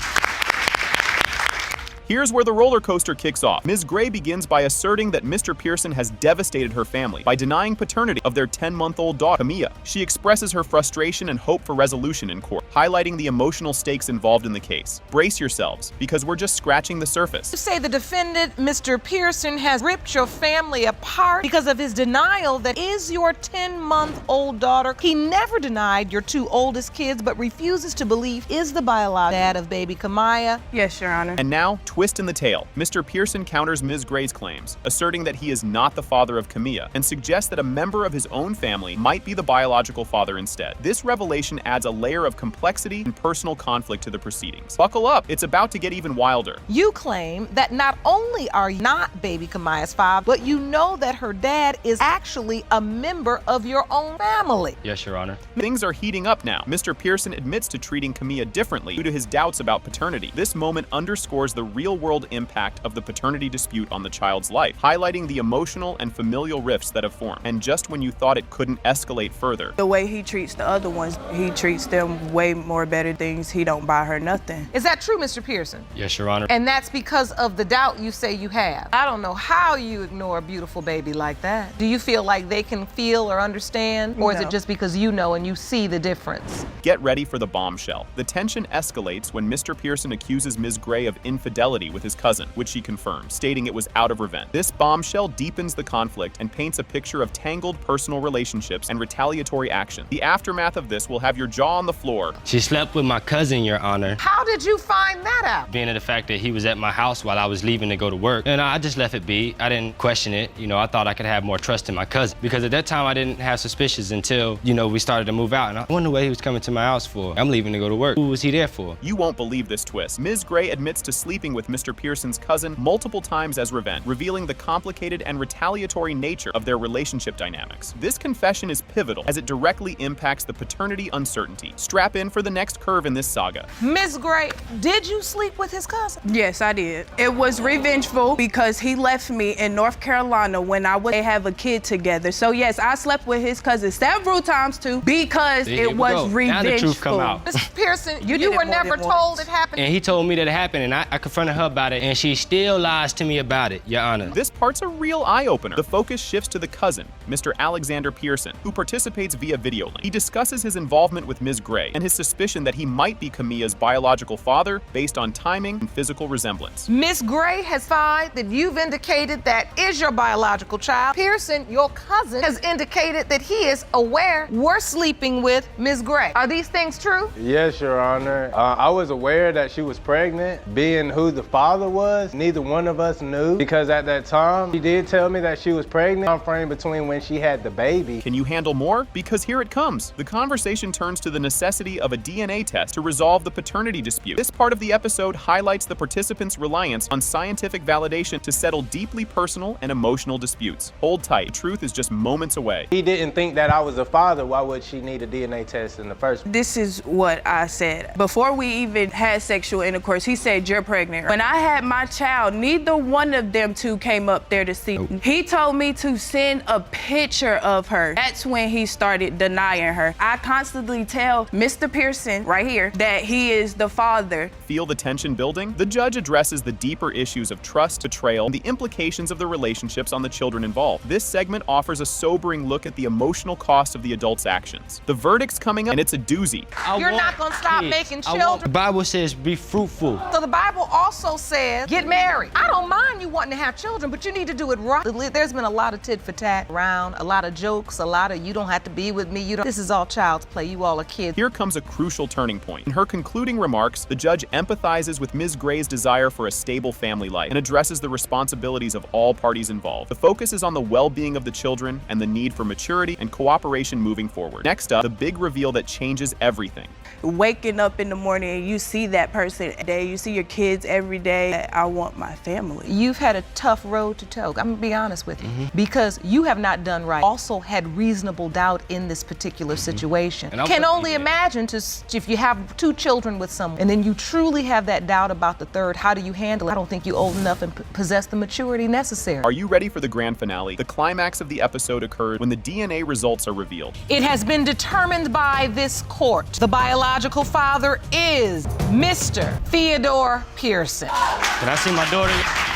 Here's where the roller coaster kicks off. Ms. Gray begins by asserting that Mr. Pearson has devastated her family by denying paternity of their 10-month-old daughter, Camilla. She expresses her frustration and hope for resolution in court, highlighting the emotional stakes involved in the case. Brace yourselves, because we're just scratching the surface.
You say the defendant, Mr. Pearson, has ripped your family apart because of his denial that is your 10-month-old daughter. He never denied your 2 oldest kids, but refuses to believe is the biological dad of baby Camilla.
Yes, Your Honor.
And now, twist in the tale. Mr. Pearson counters Ms. Gray's claims, asserting that he is not the father of Camilla, and suggests that a member of his own family might be the biological father instead. This revelation adds a layer of complexity and personal conflict to the proceedings. Buckle up, it's about to get even wilder.
You claim that not only are you not baby Camilla's father, but you know that her dad is actually a member of your own family.
Yes, Your Honor.
Things are heating up now. Mr. Pearson admits to treating Camilla differently due to his doubts about paternity. This moment underscores the real-world impact of the paternity dispute on the child's life, highlighting the emotional and familial rifts that have formed. And just when you thought it couldn't escalate further,
the way he treats the other ones, he treats them way more better things. He don't buy her nothing.
Is that true, Mr. Pearson?
Yes, Your Honor.
And that's because of the doubt you say you have. I don't know how you ignore a beautiful baby like that. Do you feel like they can feel or understand? Or is it just because you know and you see the difference?
get ready for the bombshell. The tension escalates when Mr. Pearson accuses Ms. Gray of infidelity with his cousin, which she confirms, stating it was out of revenge. This bombshell deepens the conflict and paints a picture of tangled personal relationships and retaliatory action. The aftermath of this will have your jaw on the floor.
She slept with my cousin, Your Honor.
How did you find that out?
Being the fact that he was at my house while I was leaving to go to work, and I just left it be. I didn't question it. You know, I thought I could have more trust in my cousin, because at that time I didn't have suspicions until, you know, we started to move out, and I wondered what he was coming to my house for. I'm leaving to go to work. Who was he there for?
You won't believe this twist. Ms. Gray admits to sleeping with Mr. Pearson's cousin multiple times as revenge, revealing the complicated and retaliatory nature of their relationship dynamics. This confession is pivotal as it directly impacts the paternity uncertainty. Strap in for the next curve in this saga.
Ms. Gray, did you sleep with his cousin?
Yes, I did. It was revengeful because he left me in North Carolina when they have a kid together. So yes, I slept with his cousin several times too because it was revengeful.
Now the truth come out.
Mr. Pearson, you were never told it happened.
And he told me that it happened, and I confronted her about it, and she still lies to me about it, Your Honor.
This part's a real eye-opener. The focus shifts to the cousin, Mr. Alexander Pearson, who participates via video link. He discusses his involvement with Ms. Gray and his suspicion that he might be Kamia's biological father based on timing and physical resemblance.
Ms. Gray has signed that you've indicated that is your biological child. Pearson, your cousin, has indicated that he is aware we're sleeping with Ms. Gray. Are these things true?
Yes, Your Honor. I was aware that she was pregnant. Being who the father was, neither one of us knew, because at that time, she did tell me that she was pregnant. Time frame between when she had the baby.
Can you handle more? Because here it comes. The conversation turns to the necessity of a DNA test to resolve the paternity dispute. This part of the episode highlights the participants' reliance on scientific validation to settle deeply personal and emotional disputes. Hold tight. The truth is just moments away.
He didn't think that I was a father. Why would she need a DNA test in the first place?
This is what I said. Before we even had sexual intercourse, he said, you're pregnant. When I had my child, neither one of them two came up there to see me. He told me to send a picture of her. That's when he started denying her. I constantly tell Mr. Pearson right here that he is the father.
Feel the tension building? The judge addresses the deeper issues of trust, betrayal, and the implications of the relationships on the children involved. This segment offers a sobering look at the emotional cost of the adult's actions. The verdict's coming up, and it's a doozy.
You're not gonna stop making children.
The Bible says be fruitful.
So the Bible also says, get married. I don't mind you wanting to have children, but you need to do it right. There's been a lot of tit for tat around, a lot of jokes, a lot of you don't have to be with me. This is all child's play. You all are kids.
Here comes a crucial turning point. In her concluding remarks, the judge empathizes with Ms. Gray's desire for a stable family life and addresses the responsibilities of all parties involved. The focus is on the well-being of the children and the need for maturity and cooperation moving forward. Next up, the big reveal that changes everything.
Waking up in the morning and you see that person every day, you see your kids every day. I want my family.
You've had a tough road to toe. I'm gonna be honest with you. Because you have not done right. Also had reasonable doubt in this particular situation. Can only imagine if you have two children with someone and then you truly have that doubt about the third, how do you handle it? I don't think you're old enough and possess the maturity necessary.
Are you ready for the grand finale? The climax of the episode occurred when the DNA results are revealed.
It has been determined by this court. The biological father is Mr. Theodore Pearson.
Can I see my daughter?